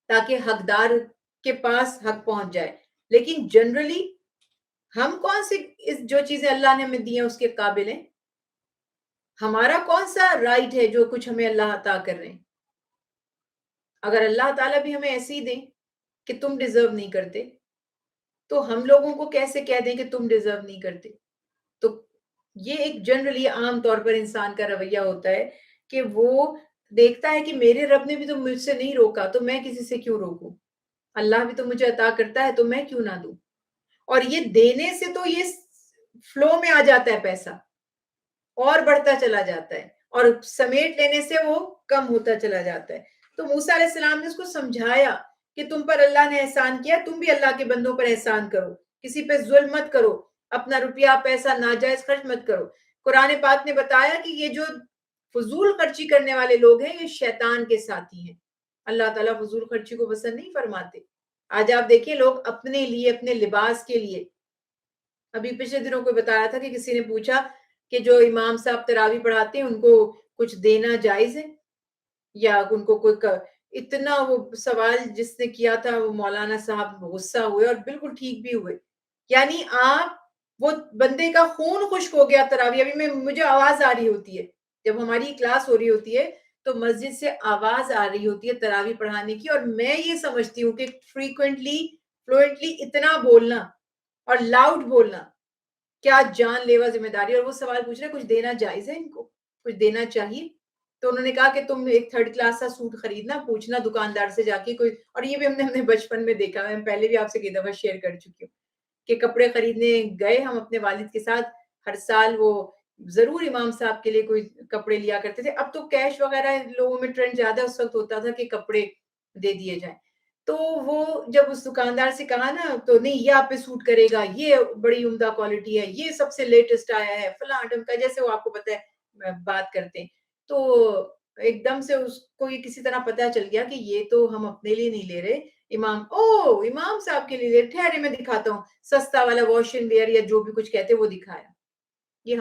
تاکہ حقدار کے پاس حق پہنچ جائے۔ لیکن جنرلی ہم کون سے جو چیزیں اللہ نے ہمیں دی ہیں اس کے قابل ہیں؟ ہمارا کون سا رائٹ ہے جو کچھ ہمیں اللہ عطا کر رہے ہیں؟ اگر اللہ تعالیٰ بھی ہمیں ایسے ہی دیں کہ تم ڈیزرو نہیں کرتے، تو ہم لوگوں کو کیسے کہہ دیں کہ تم ڈیزرو نہیں کرتے؟ تو یہ ایک جنرلی عام طور پر انسان کا رویہ ہوتا ہے کہ وہ دیکھتا ہے کہ میرے رب نے بھی تو مجھ سے نہیں روکا، تو میں کسی سے کیوں روکوں؟ اللہ بھی تو مجھے عطا کرتا ہے تو میں کیوں نہ دوں؟ اور یہ دینے سے تو یہ فلو میں آ جاتا ہے پیسہ، اور بڑھتا چلا جاتا ہے، اور سمیٹ لینے سے وہ کم ہوتا چلا جاتا ہے۔ تو موسیٰ علیہ السلام نے اس کو سمجھایا کہ تم پر اللہ نے احسان کیا، تم بھی اللہ کے بندوں پر احسان کرو، کسی پہ ظلم مت کرو، اپنا روپیہ پیسہ ناجائز خرچ مت کرو۔ قرآن پاک نے بتایا کہ یہ جو فضول خرچی کرنے والے لوگ ہیں یہ شیطان کے ساتھی ہیں، اللہ تعالیٰ فضول خرچی کو پسند نہیں فرماتے. آج آپ دیکھیں لوگ اپنے لیے، اپنے لباس کے لیے، ابھی پچھلے دنوں کوئی بتا رہا تھا کہ کسی نے پوچھا کہ جو امام صاحب تراویح پڑھاتے ہیں ان کو کچھ دینا جائز ہے یا ان کو کوئی اتنا وہ سوال جس نے کیا تھا وہ مولانا صاحب غصہ ہوئے اور بالکل ٹھیک بھی ہوئے. یعنی آپ وہ بندے کا خون خشک ہو گیا تراویح. ابھی مجھے آواز آ رہی ہوتی ہے جب ہماری کلاس ہو رہی ہوتی ہے تو مسجد سے آواز آ رہی ہوتی ہے تراویح پڑھانے کی، اور میں یہ سمجھتی ہوں کہ فریکوینٹلی فلوئنٹلی اتنا بولنا اور لاؤڈ بولنا کیا جان لیوا ذمہ داری. اور وہ سوال پوچھ رہے کچھ دینا جائز ہے، ان کو کچھ دینا چاہیے. تو انہوں نے کہا کہ تم ایک 3rd کلاس کا سوٹ خریدنا، پوچھنا دکاندار سے جا کے کوئی. اور یہ بھی ہم نے بچپن میں دیکھا، میں پہلے بھی آپ سے کئی دفعہ شیئر کر چکی ہوں کہ کپڑے خریدنے گئے ہم اپنے والد کے ساتھ، ہر سال وہ ضرور امام صاحب کے لیے کوئی کپڑے لیا کرتے تھے. اب تو کیش وغیرہ لوگوں میں ٹرینڈ زیادہ اس وقت ہوتا تھا کہ کپڑے دے دیے جائیں. تو وہ جب اس دکاندار سے کہا نا تو نہیں یہ آپ پہ سوٹ کرے گا، یہ بڑی عمدہ کوالٹی ہے، یہ سب سے لیٹسٹ آیا ہے فلاں ڈھمکا، جیسے وہ آپ کو پتہ ہے بات کرتے ہیں. تو ایک دم سے اس کو یہ کسی طرح پتہ چل گیا کہ یہ تو ہم اپنے لیے نہیں لے رہے، امام صاحب کے لیے ٹھہرے میں دکھاتا ہوں. سستا والا واشنگ ویئر یا جو بھی کچھ کہتے وہ دکھایا. یہ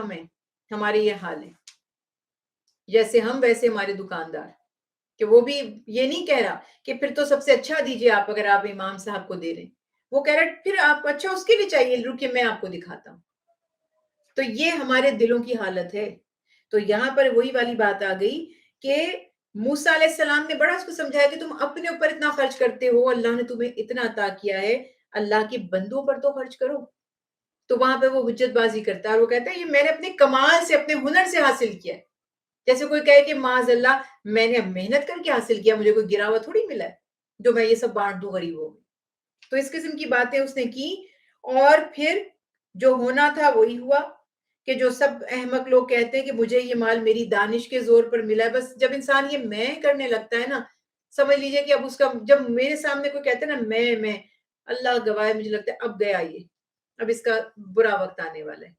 ہمارے یہ حال ہے. جیسے ہم ویسے ہمارے دکاندار، کہ وہ بھی یہ نہیں کہہ رہا کہ پھر تو سب سے اچھا دیجئے آپ اگر آپ امام صاحب کو دے رہے ہیں، وہ کہہ رہا پھر آپ اچھا اس کے لیے چاہیے، رکیے میں آپ کو دکھاتا ہوں. تو یہ ہمارے دلوں کی حالت ہے. تو یہاں پر وہی والی بات آ گئی کہ موسیٰ علیہ السلام نے بڑا اس کو سمجھایا کہ تم اپنے اوپر اتنا خرچ کرتے ہو، اللہ نے تمہیں اتنا عطا کیا ہے، اللہ کے بندوں پر تو خرچ کرو. تو وہاں پہ وہ حجت بازی کرتا ہے اور وہ کہتا ہے یہ میں نے اپنے کمال سے، اپنے ہنر سے حاصل کیا ہے. جیسے کوئی کہے کہ معاذ اللہ میں نے محنت کر کے حاصل کیا، مجھے کوئی گرا ہوا تھوڑی ملا ہے جو میں یہ سب بانٹ دوں غریبوں میں. تو اس قسم کی باتیں اس نے کی. اور پھر جو ہونا تھا وہی ہوا کہ جو سب احمق لوگ کہتے ہیں کہ مجھے یہ مال میری دانش کے زور پر ملا ہے. بس جب انسان یہ میں کرنے لگتا ہے نا، سمجھ لیجئے کہ اب اس کا، جب میرے سامنے کوئی کہتے ہیں نا میں اللہ گواہ مجھے لگتا ہے اب گیا یہ، اب اس کا برا وقت آنے والا ہے.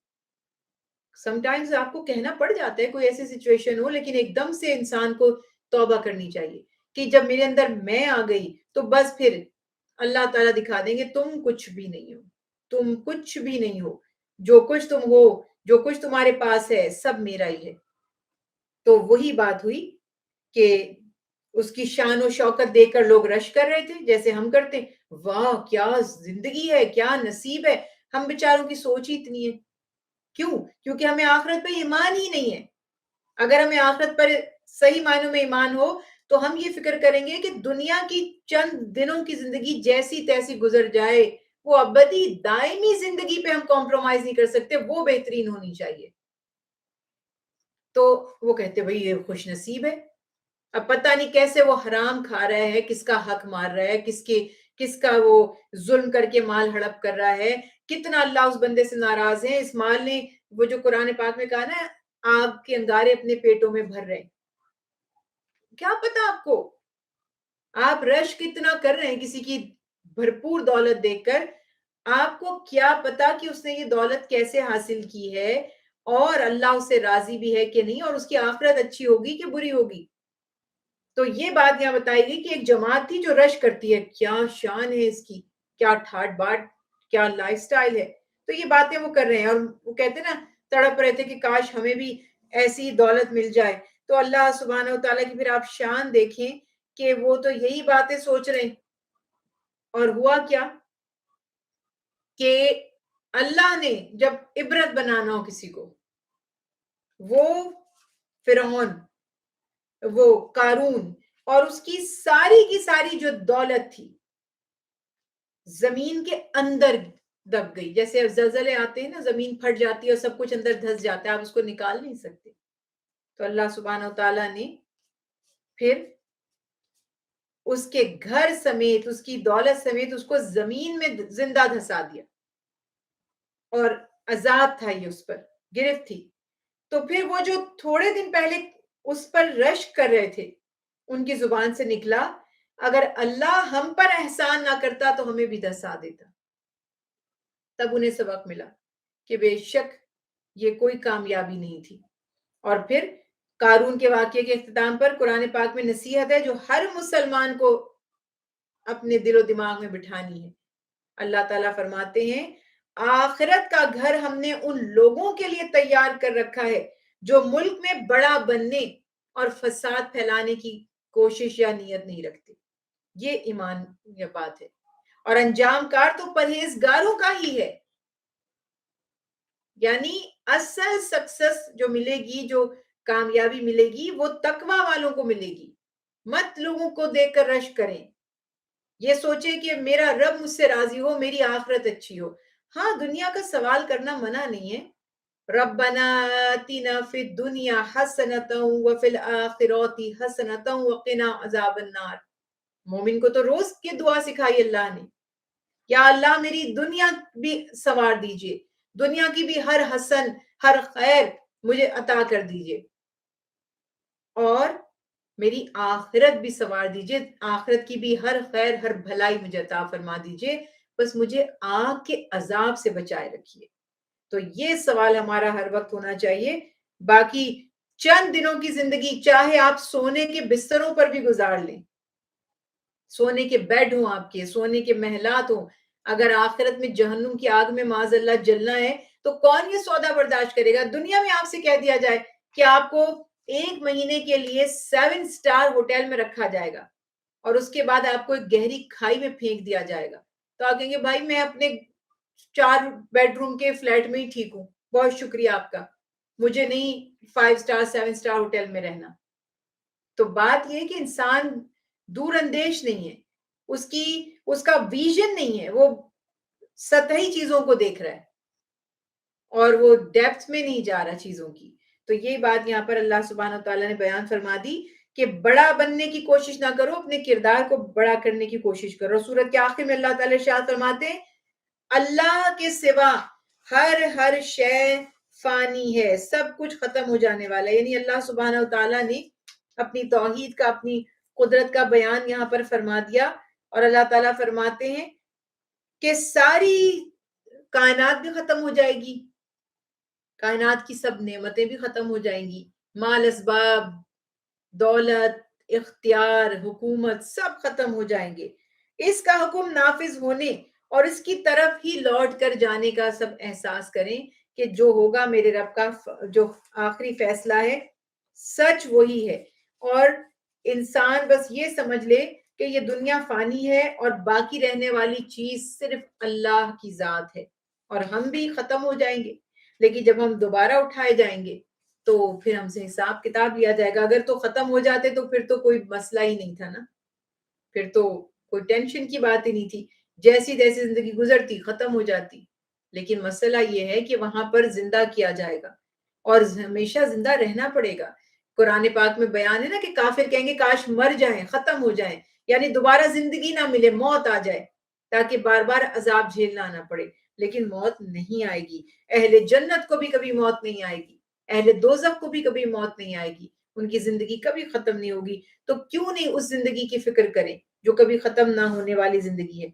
سم ٹائمز آپ کو کہنا پڑ جاتا ہے کوئی ایسی سچویشن ہو، لیکن ایک دم سے انسان کو توبہ کرنی چاہیے کہ جب میرے اندر میں آ گئی تو بس پھر اللہ تعالیٰ دکھا دیں گے تم کچھ بھی نہیں ہو، تم کچھ بھی نہیں ہو، جو کچھ تم ہو، جو کچھ تمہارے پاس ہے سب میرا ہی ہے. تو وہی بات ہوئی کہ اس کی شان و شوکت دیکھ کر لوگ رش کر رہے تھے جیسے ہم کرتے، واہ کیا زندگی ہے، کیا نصیب ہے. ہم بیچاروں کی سوچ ہی اتنی ہے. کیوں؟ کیونکہ ہمیں آخرت پہ ایمان ہی نہیں ہے. اگر ہمیں آخرت پر صحیح معنوں میں ایمان ہو تو ہم یہ فکر کریں گے کہ دنیا کی چند دنوں کی زندگی جیسی تیسی گزر جائے، وہ ابدی دائمی زندگی پہ ہم کمپرومائز نہیں کر سکتے، وہ بہترین ہونی چاہیے. تو وہ کہتے بھئی یہ خوش نصیب ہے. اب پتہ نہیں کیسے وہ حرام کھا رہا ہے، کس کا حق مار رہا ہے، کس کا وہ ظلم کر کے مال ہڑپ کر رہا ہے، کتنا اللہ اس بندے سے ناراض ہے. اس مال نے، وہ جو قرآن پاک میں کہا نا آگ کے انگارے اپنے پیٹوں میں بھر رہے، کیا پتا آپ کو، آپ رش کتنا کر رہے ہیں کسی کی بھرپور دولت دیکھ کر، آپ کو کیا پتا کہ اس نے یہ دولت کیسے حاصل کی ہے اور اللہ اس سے راضی بھی ہے کہ نہیں، اور اس کی آخرت اچھی ہوگی کہ بری ہوگی. تو یہ بات یہاں بتائی گئی کہ ایک جماعت تھی جو رش کرتی ہے، کیا شان ہے اس کی، کیا ٹھاٹ باٹ، کیا لائف سٹائل ہے. تو یہ باتیں وہ کر رہے ہیں اور وہ کہتے ہیں نا تڑپ رہے تھے کہ کاش ہمیں بھی ایسی دولت مل جائے. تو اللہ سبحانہ و تعالیٰ کی پھر آپ شان دیکھیں کہ وہ تو یہی باتیں سوچ رہے ہیں. اور ہوا کیا کہ اللہ نے جب عبرت بنانا ہو کسی کو، وہ فرعون، وہ قارون اور اس کی ساری جو دولت تھی زمین کے اندر دب گئی. جیسے زلزلے آتے ہیں نا، زمین پھٹ جاتی ہے اور سب کچھ اندر دھس جاتا ہے، آپ اس کو نکال نہیں سکتے. تو اللہ سبحانہ و تعالیٰ نے پھر اس کے گھر سمیت، اس کی دولت سمیت اس کو زمین میں زندہ دھسا دیا، اور عذاب تھا یہ اس پر، گرفت تھی. تو پھر وہ جو تھوڑے دن پہلے اس پر رشک کر رہے تھے، ان کی زبان سے نکلا اگر اللہ ہم پر احسان نہ کرتا تو ہمیں بھی دھسا دیتا. تب انہیں سبق ملا کہ بے شک یہ کوئی کامیابی نہیں تھی. اور پھر قارون کے واقعے کے اختتام پر قرآن پاک میں نصیحت ہے جو ہر مسلمان کو اپنے دل و دماغ میں بٹھانی ہے۔ اللہ تعالیٰ فرماتے ہیں آخرت کا گھر ہم نے ان لوگوں کے لیے تیار کر رکھا ہے جو ملک میں بڑا بننے اور فساد پھیلانے کی کوشش یا نیت نہیں رکھتے۔ یہ ایمان یہ بات ہے، اور انجام کار تو پرہیزگاروں کا ہی ہے۔ یعنی اصل سکسس جو ملے گی، جو کامیابی ملے گی، وہ تقوی والوں کو ملے گی۔ مت لوگوں کو دیکھ کر رش کریں، یہ سوچے کہ میرا رب مجھ سے راضی ہو، میری آخرت اچھی ہو۔ ہاں، دنیا کا سوال کرنا منع نہیں ہے، ربنا آتنا فی الدنیا حسنۃ وفی الآخرۃ حسنۃ وقنا عذاب النار۔ مومن کو تو روز کی دعا سکھائی اللہ نے، یا اللہ میری دنیا بھی سنوار دیجئے، دنیا کی بھی ہر حسن ہر خیر مجھے عطا کر دیجئے، اور میری آخرت بھی سنوار دیجئے، آخرت کی بھی ہر خیر ہر بھلائی مجھے عطا فرما دیجئے، بس مجھے آگ کے عذاب سے بچائے رکھیے۔ تو یہ سوال ہمارا ہر وقت ہونا چاہیے۔ باقی چند دنوں کی زندگی چاہے آپ سونے کے بستروں پر بھی گزار لیں، سونے کے بیڈ ہوں، آپ کے سونے کے محلات ہوں، اگر آخرت میں جہنم کی آگ میں معاذ اللہ جلنا ہے تو کون یہ سودا برداشت کرے گا؟ دنیا میں آپ سے کہہ دیا جائے کہ آپ کو 1 مہینے کے لیے 7 سٹار ہوٹل میں رکھا جائے گا اور اس کے بعد آپ کو ایک گہری کھائی میں پھینک دیا جائے گا، تو آپ کہیں گے بھائی میں اپنے 4 بیڈ روم کے فلیٹ میں ہی ٹھیک ہوں، بہت شکریہ آپ کا، مجھے نہیں 5 سٹار 7 سٹار ہوٹل میں رہنا۔ تو بات یہ ہے کہ انسان دور اندیش نہیں ہے، اس کا ویژن نہیں ہے، وہ سطحی چیزوں کو دیکھ رہا ہے اور وہ ڈیپتھ میں نہیں جا رہا چیزوں کی۔ تو یہ بات یہاں پر اللہ سبحانہ وتعالیٰ نے بیان فرما دی کہ بڑا بننے کی کوشش نہ کرو، اپنے کردار کو بڑا کرنے کی کوشش کرو۔ سورت کے آخر میں اللہ تعالیٰ ارشاد فرماتے ہیں اللہ کے سوا ہر شے فانی ہے، سب کچھ ختم ہو جانے والا ہے۔ یعنی اللہ سبحانہ وتعالیٰ نے اپنی توحید کا، اپنی قدرت کا بیان یہاں پر فرما دیا، اور اللہ تعالیٰ فرماتے ہیں کہ ساری کائنات بھی ختم ہو جائے گی، کائنات کی سب نعمتیں بھی ختم ہو جائیں گی، مال اسباب، دولت، اختیار، حکومت سب ختم ہو جائیں گے۔ اس کا حکم نافذ ہونے اور اس کی طرف ہی لوٹ کر جانے کا سب احساس کریں کہ جو ہوگا میرے رب کا جو آخری فیصلہ ہے سچ وہی ہے، اور انسان بس یہ سمجھ لے کہ یہ دنیا فانی ہے اور باقی رہنے والی چیز صرف اللہ کی ذات ہے، اور ہم بھی ختم ہو جائیں گے، لیکن جب ہم دوبارہ اٹھائے جائیں گے تو پھر ہم سے حساب کتاب لیا جائے گا۔ اگر تو ختم ہو جاتے تو پھر تو کوئی مسئلہ ہی نہیں تھا نا، پھر تو کوئی ٹینشن کی بات ہی نہیں تھی، جیسی جیسی زندگی گزرتی ختم ہو جاتی۔ لیکن مسئلہ یہ ہے کہ وہاں پر زندہ کیا جائے گا اور ہمیشہ زندہ رہنا پڑے گا۔ قرآن پاک میں بیان ہے نا کہ کافر کہیں گے کاش مر جائیں، ختم ہو جائیں، یعنی دوبارہ زندگی نہ ملے، موت آ جائے تاکہ بار بار عذاب جھیلنا نہ پڑے، لیکن موت نہیں آئے گی۔ اہل جنت کو بھی کبھی موت نہیں آئے گی، اہل دوزخ کو بھی کبھی موت نہیں آئے گی، ان کی زندگی کبھی ختم نہیں ہوگی۔ تو کیوں نہیں اس زندگی کی فکر کریں جو کبھی ختم نہ ہونے والی زندگی ہے۔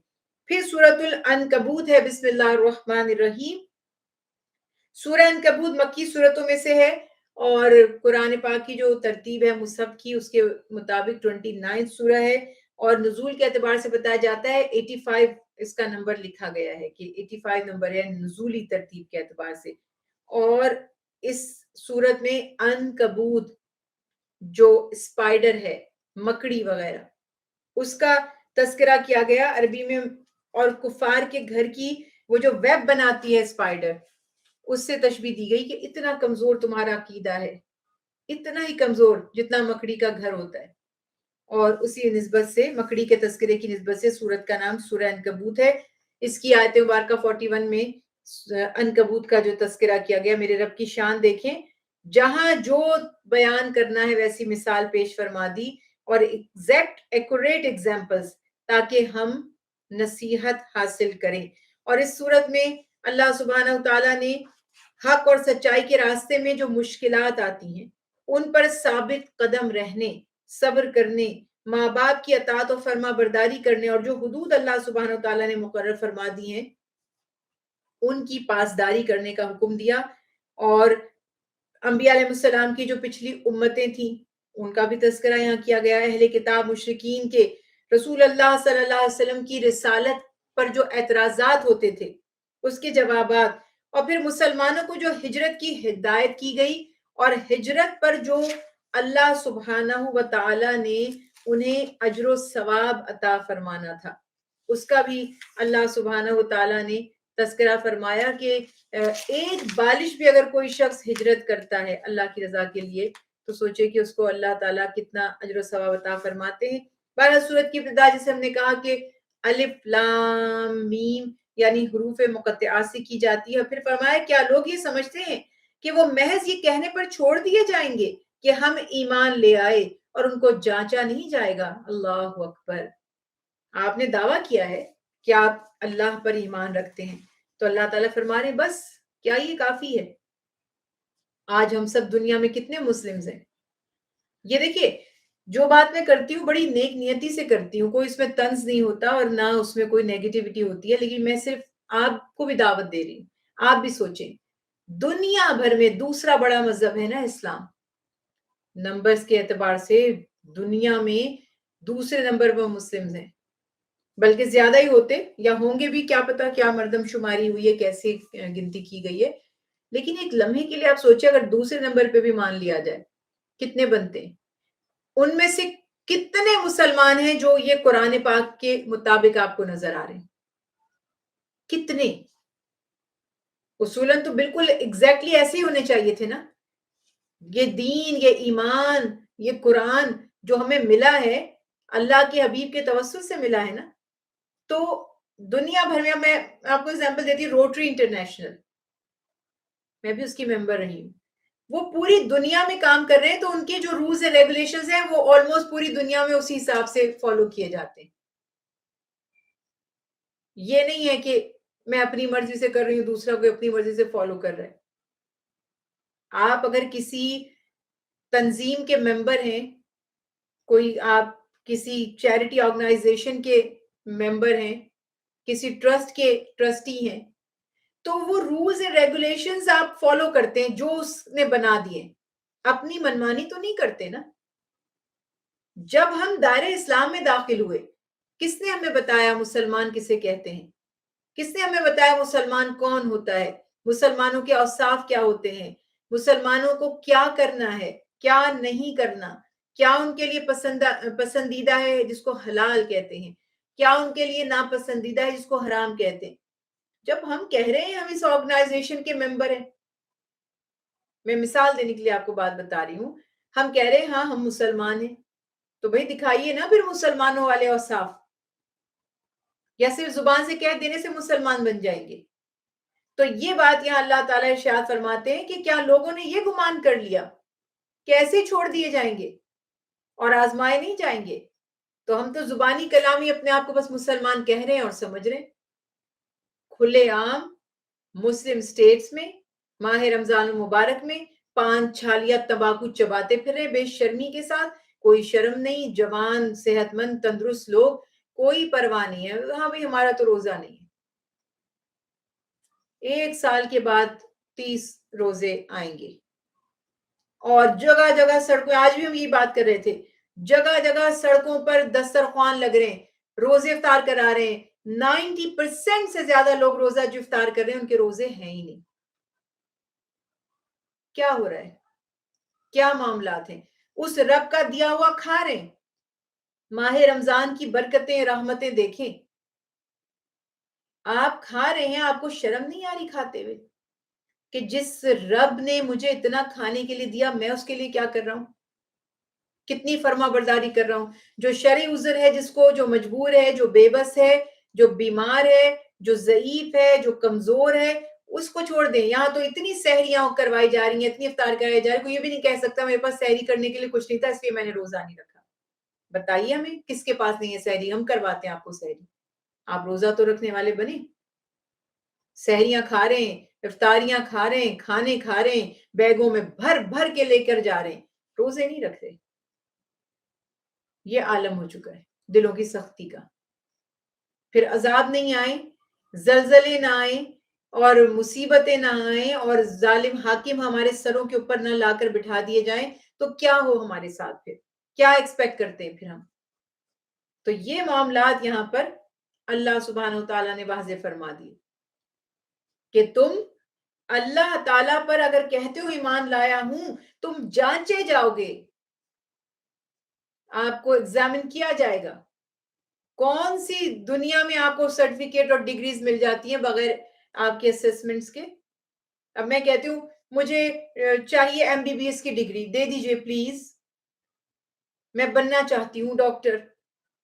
پھر سورۃ العنکبوت ہے، بسم اللہ الرحمن الرحیم۔ سورہ عنکبوت مکی سورتوں میں سے ہے، اور قرآن پاک کی جو ترتیب ہے مصحف کی اس کے مطابق 29 سورہ ہے، اور نزول کے اعتبار سے بتایا جاتا ہے 85 اس کا نمبر لکھا گیا ہے کہ 85 نمبر ہے نزولی ترتیب کے اعتبار سے۔ اور اس سورت میں عنکبوت جو اسپائڈر ہے، مکڑی وغیرہ، اس کا تذکرہ کیا گیا عربی میں، اور کفار کے گھر کی وہ جو ویب بناتی ہے اسپائڈر، اس سے تشبیہ دی گئی کہ اتنا کمزور تمہارا عقیدہ ہے، اتنا ہی کمزور جتنا مکڑی کا گھر ہوتا ہے۔ اور اسی نسبت سے مکڑی کے تذکرے کی نسبت سے سورت کا نام سورہ عنکبوت ہے۔ اس کی آیت مبارکہ 41 میں عنکبوت کا جو تذکرہ کیا گیا، میرے رب کی شان دیکھیں، جہاں جو بیان کرنا ہے ویسی مثال پیش فرما دی، اور ایگزیکٹ ایکوریٹ ایگزامپلز، تاکہ ہم نصیحت حاصل کریں۔ اور اس صورت میں اللہ سبحانہ وتعالیٰ نے حق اور سچائی کے راستے میں جو مشکلات آتی ہیں ان پر ثابت قدم رہنے، صبر کرنے، ماں باپ کی اطاعت و فرما برداری کرنے، اور جو حدود اللہ سبحانہ وتعالیٰ نے مقرر فرما دی ہیں ان کی پاسداری کرنے کا حکم دیا، اور انبیاء علیہ السلام کی جو پچھلی امتیں تھیں ان کا بھی تذکرہ یہاں کیا گیا ہے، اہل کتاب مشرکین کے رسول اللہ صلی اللہ علیہ وسلم کی رسالت پر جو اعتراضات ہوتے تھے اس کے جوابات، اور پھر مسلمانوں کو جو ہجرت کی ہدایت کی گئی اور ہجرت پر جو اللہ سبحانہ و تعالی نے انہیں اجر و ثواب عطا فرمانا تھا اس کا بھی اللہ سبحانہ و تعالی نے تذکرہ فرمایا کہ ایک بالش بھی اگر کوئی شخص ہجرت کرتا ہے اللہ کی رضا کے لیے تو سوچے کہ اس کو اللہ تعالیٰ کتنا اجر و ثواب عطا فرماتے ہیں۔ بہرحال سورت کی ابتدا جسے ہم نے کہا کہ الف لام میم یعنی حروف مقطعات سے کی جاتی ہے، پھر فرمایا کیا لوگ یہ سمجھتے ہیں کہ وہ محض یہ کہنے پر چھوڑ دیے جائیں گے کہ ہم ایمان لے آئے اور ان کو جانچا نہیں جائے گا؟ اللہ اکبر! آپ نے دعویٰ کیا ہے کہ آپ اللہ پر ایمان رکھتے ہیں تو اللہ تعالیٰ فرما رہے ہیں بس کیا یہ کافی ہے؟ آج ہم سب دنیا میں کتنے مسلمز ہیں؟ یہ دیکھیے جو بات میں کرتی ہوں بڑی نیک نیتی سے کرتی ہوں، کوئی اس میں طنز نہیں ہوتا اور نہ اس میں کوئی نیگیٹیوٹی ہوتی ہے، لیکن میں صرف آپ کو بھی دعوت دے رہی ہوں۔ آپ بھی سوچیں دنیا بھر میں دوسرا بڑا مذہب ہے نا اسلام، نمبرز کے اعتبار سے دنیا میں دوسرے نمبر پر مسلمز ہیں، بلکہ زیادہ ہی ہوتے یا ہوں گے بھی، کیا پتا کیا مردم شماری ہوئی ہے، کیسے گنتی کی گئی ہے، لیکن ایک لمحے کے لیے آپ سوچیں اگر دوسرے نمبر پہ بھی مان لیا جائے کتنے بنتے ہیں؟ ان میں سے کتنے مسلمان ہیں جو یہ قرآن پاک کے مطابق آپ کو نظر آ رہے ہیں؟ کتنے؟ اصولاً تو بالکل ایگزیکٹلی ایسے ہی ہونے چاہیے تھے نا۔ یہ دین، یہ ایمان، یہ قرآن جو ہمیں ملا ہے اللہ کے حبیب کے توسط سے ملا ہے نا، تو دنیا بھر میں آپ کو ایگزامپل دیتی ہوں، روٹری انٹرنیشنل میں بھی اس کی ممبر رہی ہوں، وہ پوری دنیا میں کام کر رہے ہیں تو ان کے جو رولز اینڈ ریگولیشنز ہیں وہ آلموسٹ پوری دنیا میں اسی حساب سے فالو کیے جاتے ہیں۔ یہ نہیں ہے کہ میں اپنی مرضی سے کر رہی ہوں دوسرا کوئی اپنی مرضی سے فالو کر رہا ہے۔ آپ اگر کسی تنظیم کے ممبر ہیں، کوئی آپ کسی چیریٹی آرگنائزیشن کے ممبر ہیں، کسی ٹرسٹ کے ٹرسٹی ہیں، تو وہ رولز اینڈ ریگولیشنز آپ فالو کرتے ہیں جو اس نے بنا دیے، اپنی منمانی تو نہیں کرتے نا۔ جب ہم دائرہ اسلام میں داخل ہوئے کس نے ہمیں بتایا مسلمان کسے کہتے ہیں؟ کس نے ہمیں بتایا مسلمان کون ہوتا ہے؟ مسلمانوں کے اوصاف کیا ہوتے ہیں؟ مسلمانوں کو کیا کرنا ہے، کیا نہیں کرنا، کیا ان کے لیے پسندیدہ ہے جس کو حلال کہتے ہیں، کیا ان کے لیے ناپسندیدہ ہے جس کو حرام کہتے ہیں۔ جب ہم کہہ رہے ہیں ہم اس آرگنائزیشن کے ممبر ہیں، میں مثال دینے کے لیے آپ کو بات بتا رہی ہوں، ہم کہہ رہے ہیں ہاں ہم مسلمان ہیں تو بھئی دکھائیے نا پھر مسلمانوں والے اوصاف، یا صرف زبان سے کہہ دینے سے مسلمان بن جائیں گے؟ تو یہ بات یہاں اللہ تعالیٰ ارشاد فرماتے ہیں کہ کیا لوگوں نے یہ گمان کر لیا کہ ایسے چھوڑ دیے جائیں گے اور آزمائے نہیں جائیں گے؟ تو ہم تو زبانی کلامی اپنے آپ کو بس مسلمان کہہ رہے ہیں اور سمجھ رہے ہیں۔ کھلے عام مسلم سٹیٹس میں ماہ رمضان المبارک میں پان چھالیاں تمباکو چباتے پھر رہے بے شرمی کے ساتھ، کوئی شرم نہیں، جوان صحت مند تندرست لوگ، کوئی پرواہ نہیں ہے، ہاں بھئی ہمارا تو روزہ نہیں ہے۔ ایک سال کے بعد 30 روزے آئیں گے اور جگہ جگہ سڑکوں، آج بھی ہم یہ بات کر رہے تھے، جگہ جگہ سڑکوں پر دسترخوان لگ رہے ہیں، روزے افطار کرا رہے ہیں۔ 90% سے زیادہ لوگ روزہ جو افطار کر رہے ہیں ان کے روزے ہیں ہی نہیں۔ کیا ہو رہا ہے؟ کیا معاملات ہیں؟ اس رب کا دیا ہوا کھا رہے ہیں۔ ماہ رمضان کی برکتیں رحمتیں دیکھیں، آپ کھا رہے ہیں، آپ کو شرم نہیں آ رہی کھاتے ہوئے کہ جس رب نے مجھے اتنا کھانے کے لیے دیا میں اس کے لیے کیا کر رہا ہوں، کتنی فرما برداری کر رہا ہوں؟ جو شرعی عذر ہے، جس کو جو مجبور ہے، جو بے بس ہے، جو بیمار ہے، جو ضعیف ہے، جو کمزور ہے، اس کو چھوڑ دیں۔ یہاں تو اتنی سحریاں کروائی جا رہی ہیں، اتنی افطار کرائی جا رہی ہے، کوئی یہ بھی نہیں کہہ سکتا میرے پاس سحری کرنے کے لیے کچھ نہیں تھا اس لیے میں نے روزہ نہیں رکھا۔ بتائیے ہمیں کس کے پاس نہیں ہے سحری؟ ہم کرواتے ہیں آپ کو سحری، آپ روزہ تو رکھنے والے بنے۔ سحریاں کھا رہے ہیں، افطاریاں کھا رہے ہیں، کھانے کھا رہے ہیں، بیگوں میں بھر بھر کے لے کر جا رہے ہیں، روزے نہیں رکھتے۔ یہ عالم ہو چکا ہے دلوں کی سختی کا۔ پھر عذاب نہیں آئے، زلزلے نہ آئے، اور مصیبتیں نہ آئیں اور ظالم حاکم ہمارے سروں کے اوپر نہ لا کر بٹھا دیے جائیں تو کیا ہو ہمارے ساتھ؟ پھر کیا ایکسپیکٹ کرتے ہیں پھر ہم؟ تو یہ معاملات یہاں پر اللہ سبحانہ و تعالیٰ نے واضح فرما دی کہ تم اللہ تعالیٰ پر اگر کہتے ہو ایمان لایا ہوں، تم جانچے جاؤ گے، آپ کو ایگزامن کیا جائے گا. کون سی دنیا میں آپ کو سرٹیفکیٹ اور ڈگریز مل جاتی ہیں بغیر آپ کے اسیسمنٹس کے؟ اب میں کہتی ہوں مجھے چاہیے MBBS کی ڈگری، دے دیجئے پلیز، میں بننا چاہتی ہوں ڈاکٹر،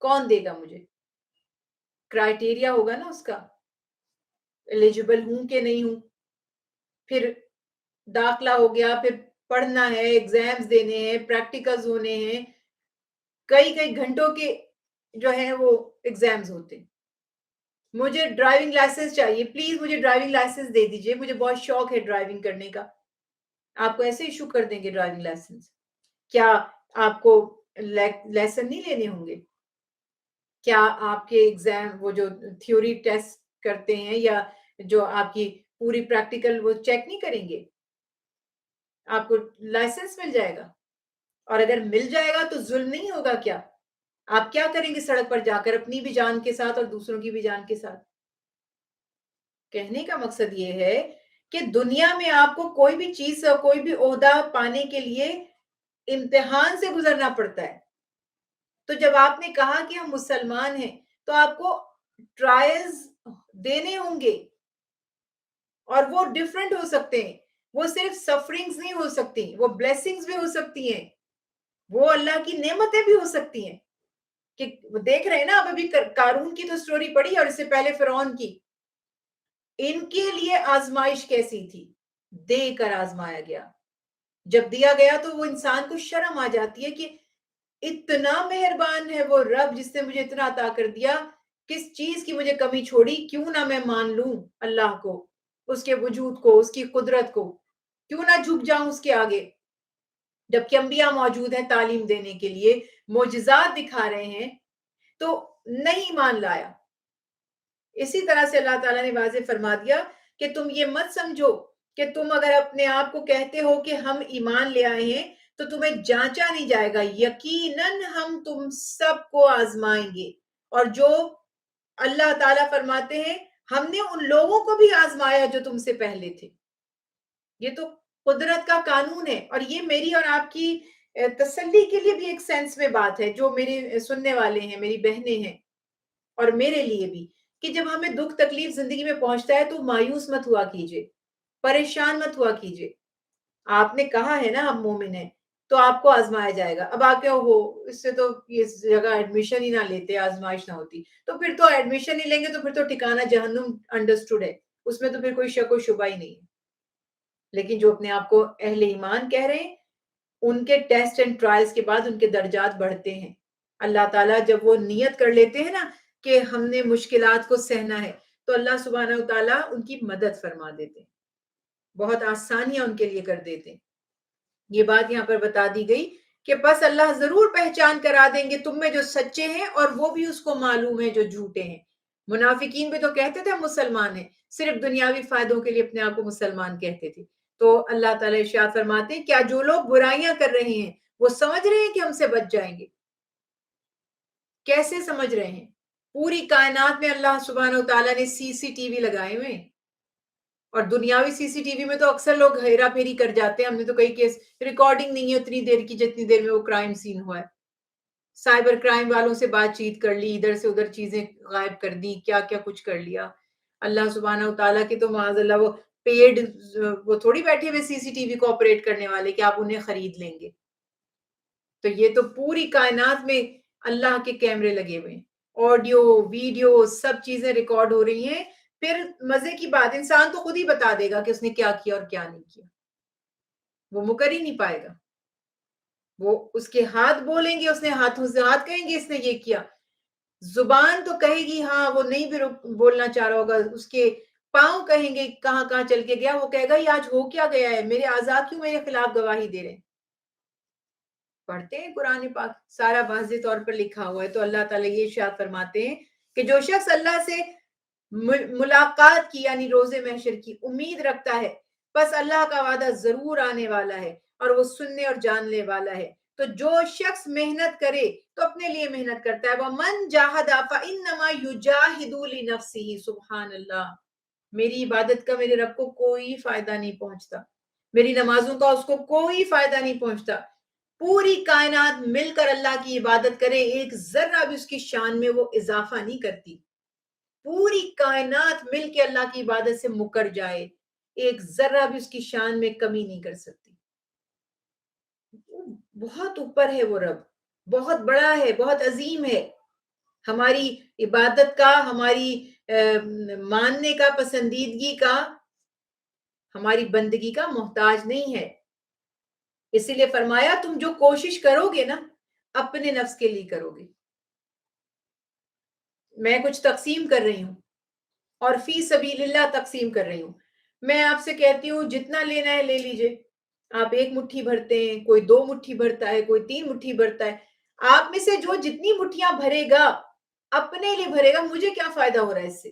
کون دے گا مجھے؟ کرائٹیریا ہوگا نا اس کا، ایلیجیبل ہوں کہ نہیں ہوں. پھر داخلہ ہو گیا، پھر پڑھنا ہے، ایگزامز دینے ہیں، پریکٹیکلز ہونے ہیں، کئی گھنٹوں کے جو ہیں وہ ایگزامز ہوتے ہیں. مجھے ڈرائیونگ لائسنس چاہیے، پلیز مجھے ڈرائیونگ لائسنس دے دیجئے، مجھے بہت شوق ہے ڈرائیونگ کرنے کا. آپ کو ایسے ایشو کر دیں گے ڈرائیونگ لائسنس؟ کیا آپ کو لیسن نہیں لینے ہوں گے؟ کیا آپ کے ایگزام وہ جو تھیوری ٹیسٹ کرتے ہیں یا جو آپ کی پوری پریکٹیکل وہ چیک نہیں کریں گے؟ آپ کو لائسنس مل جائے گا، اور اگر مل جائے گا تو ظلم نہیں ہوگا کیا؟ آپ کیا کریں گے سڑک پر جا کر اپنی بھی جان کے ساتھ اور دوسروں کی بھی جان کے ساتھ؟ کہنے کا مقصد یہ ہے کہ دنیا میں آپ کو کوئی بھی چیز اور کوئی بھی عہدہ پانے کے لیے امتحان سے گزرنا پڑتا ہے. تو جب آپ نے کہا کہ ہم مسلمان ہیں تو آپ کو ٹرائلز دینے ہوں گے، اور وہ ڈیفرنٹ ہو سکتے ہیں. وہ صرف سفرنگز نہیں ہو سکتی، وہ بلیسنگز بھی ہو سکتی ہیں، وہ اللہ کی نعمتیں بھی ہو سکتی ہیں. کہ دیکھ رہے ہیں نا، اب ابھی قارون کی تو سٹوری پڑھی اور اس سے پہلے فرعون کی. ان کے لیے آزمائش کیسی تھی؟ دے کر آزمایا گیا. جب دیا گیا تو وہ انسان کو شرم آ جاتی ہے کہ اتنا مہربان ہے وہ رب جس نے مجھے اتنا عطا کر دیا، کس چیز کی مجھے کمی چھوڑی، کیوں نہ میں مان لوں اللہ کو، اس کے وجود کو، اس کی قدرت کو، کیوں نہ جھک جاؤں اس کے آگے، جبکہ انبیاء موجود ہیں تعلیم دینے کے لیے، معجزات دکھا رہے ہیں، تو نہیں مان لایا. اسی طرح سے اللہ تعالیٰ نے واضح فرما دیا کہ تم یہ مت سمجھو کہ تم اگر اپنے آپ کو کہتے ہو کہ ہم ایمان لے آئے ہیں تو تمہیں جانچا نہیں جائے گا. یقیناً ہم تم سب کو آزمائیں گے. اور جو اللہ تعالیٰ فرماتے ہیں ہم نے ان لوگوں کو بھی آزمایا جو تم سے پہلے تھے. یہ تو قدرت کا قانون ہے، اور یہ میری اور آپ کی تسلی کے لیے بھی ایک سینس میں بات ہے، جو میرے سننے والے ہیں، میری بہنیں ہیں، اور میرے لیے بھی، کہ جب ہمیں دکھ تکلیف زندگی میں پہنچتا ہے تو مایوس مت ہوا کیجئے، پریشان مت ہوا کیجئے. آپ نے کہا ہے نا ہم مومن ہیں، تو آپ کو آزمایا جائے گا. اب آپ کیا ہو، اس سے تو اس جگہ ایڈمیشن ہی نہ لیتے، آزمائش نہ ہوتی، تو پھر تو ایڈمیشن ہی لیں گے تو پھر تو ٹھکانہ جہنم انڈرسٹوڈ ہے، اس میں تو پھر کوئی شک و شبہ ہی نہیں ہے. لیکن جو اپنے آپ کو اہل ایمان کہہ رہے ہیں، ان کے ٹیسٹ اینڈ ٹرائلز کے بعد ان کے درجات بڑھتے ہیں. اللہ تعالیٰ جب وہ نیت کر لیتے ہیں نا کہ ہم نے مشکلات کو سہنا ہے، تو اللہ سبحانہ و تعالیٰ ان کی مدد فرما دیتے ہیں، بہت آسانیاں ان کے لیے کر دیتے ہیں. یہ بات یہاں پر بتا دی گئی کہ بس اللہ ضرور پہچان کرا دیں گے تم میں جو سچے ہیں، اور وہ بھی اس کو معلوم ہے جو جھوٹے ہیں. منافقین بھی تو کہتے تھے ہم مسلمان ہیں، صرف دنیاوی فائدوں کے لیے اپنے آپ کو مسلمان کہتے تھے. تو اللہ تعالیٰ ارشاد فرماتے ہیں کیا جو لوگ برائیاں کر رہے ہیں وہ سمجھ رہے ہیں کہ ہم سے بچ جائیں گے؟ کیسے سمجھ رہے ہیں؟ پوری کائنات میں اللہ سبحانہ و تعالیٰ نے CCTV لگائے ہوئے ہیں، اور دنیاوی CCTV میں تو اکثر لوگ ہیرا پھیری کر جاتے ہیں. ہم نے تو کئی کیس ریکارڈنگ نہیں ہے اتنی دیر کی جتنی دیر میں وہ کرائم سین ہوا ہے. سائبر کرائم والوں سے بات چیت کر لی، ادھر سے ادھر چیزیں غائب کر دی، کیا کیا کچھ کر لیا. اللہ سبحانہ و تعالیٰ کے تو معاذ اللہ وہ پیڈ، وہ تھوڑی بیٹھے ہوئے CCTV کو آپریٹ کرنے والے کہ آپ انہیں خرید لیں گے. تو یہ تو پوری کائنات میں اللہ کے کیمرے لگے ہوئے ہیں، آڈیو ویڈیو سب چیزیں ریکارڈ ہو رہی ہیں. پھر مزے کی بات، انسان تو خود ہی بتا دے گا کہ اس نے کیا کیا اور کیا نہیں کیا، وہ مکر ہی نہیں پائے گا. وہ اس کے ہاتھ بولیں گے، اس نے ہاتھوں سے ہاتھ کہیں گے اس نے یہ کیا. زبان تو کہے گی ہاں وہ نہیں بھی بولنا چاہ رہا ہوگا، اس کے پاؤں کہیں گے کہاں کہاں چل کے گیا، وہ کہے گا یہ آج ہو کیا گیا ہے، میرے اعضاء کیوں میرے خلاف گواہی دے رہے ہیں. پڑھتے ہیں قرآن پاک، سارا واضح طور پر لکھا ہوا ہے. تو اللہ تعالیٰ یہ ارشاد فرماتے ہیں کہ جو شخص اللہ سے ملاقات کی یعنی روز محشر کی امید رکھتا ہے، بس اللہ کا وعدہ ضرور آنے والا ہے اور وہ سننے اور جاننے والا ہے۔ تو جو شخص محنت کرے تو اپنے لیے محنت کرتا ہے، وَمَنْ جَاهَدَ فَإِنَّمَا يُجَاهِدُ لِنَفْسِهِ۔ سبحان اللہ، میری عبادت کا میرے رب کو کوئی فائدہ نہیں پہنچتا، میری نمازوں کا اس کو کوئی فائدہ نہیں پہنچتا۔ پوری کائنات مل کر اللہ کی عبادت کرے، ایک ذرہ بھی اس کی شان میں وہ اضافہ نہیں کرتی۔ پوری کائنات مل کے اللہ کی عبادت سے مکر جائے، ایک ذرہ بھی اس کی شان میں کمی نہیں کر سکتی۔ بہت اوپر ہے وہ رب، بہت بڑا ہے، بہت عظیم ہے۔ ہماری عبادت کا، ہماری ماننے کا، پسندیدگی کا، ہماری بندگی کا محتاج نہیں ہے۔ اسی لیے فرمایا تم جو کوشش کرو گے نا اپنے نفس کے لیے کرو گے۔ میں کچھ تقسیم کر رہی ہوں اور فی سبیل اللہ تقسیم کر رہی ہوں، میں آپ سے کہتی ہوں جتنا لینا ہے لے لیجئے۔ آپ ایک مٹھی بھرتے ہیں، کوئی 2 مٹھی بھرتا ہے، کوئی 3 مٹھی بھرتا ہے۔ آپ میں سے جو جتنی مٹھیاں بھرے گا اپنے لیے بھرے گا، مجھے کیا فائدہ ہو رہا ہے اس سے؟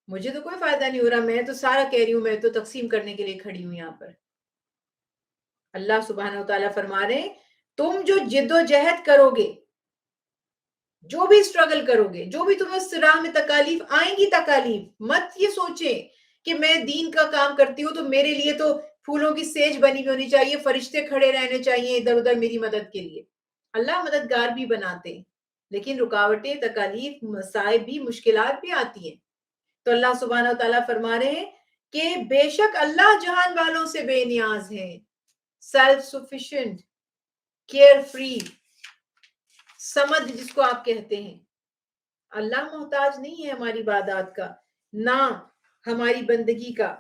مجھے تو کوئی فائدہ نہیں ہو رہا، میں تو سارا کہہ رہی ہوں، میں تو تقسیم کرنے کے لیے کھڑی ہوں یہاں پر۔ اللہ سبحانہ وتعالیٰ فرما رہے ہیں تم جو جد و جہد کرو گے، جو بھی اسٹرگل کرو گے، جو بھی تمہیں اس راہ میں تکالیف آئیں گی، تکالیف مت یہ سوچیں کہ میں دین کا کام کرتی ہوں تو میرے لیے تو پھولوں کی سیج بنی ہوئی ہونی چاہیے، فرشتے کھڑے رہنے چاہیے ادھر ادھر میری مدد کے لیے۔ اللہ مددگار بھی بناتے ہیں، لیکن رکاوٹیں، تکالیف، مصائب بھی، مشکلات بھی آتی ہیں۔ تو اللہ سبحانہ وتعالیٰ فرما رہے ہیں کہ بے شک اللہ جہان والوں سے بے نیاز ہیں، self sufficient, care free, Samad جس کو آپ کہتے ہیں۔ اللہ محتاج نہیں ہے ہماری عبادات کا، نہ ہماری بندگی کا،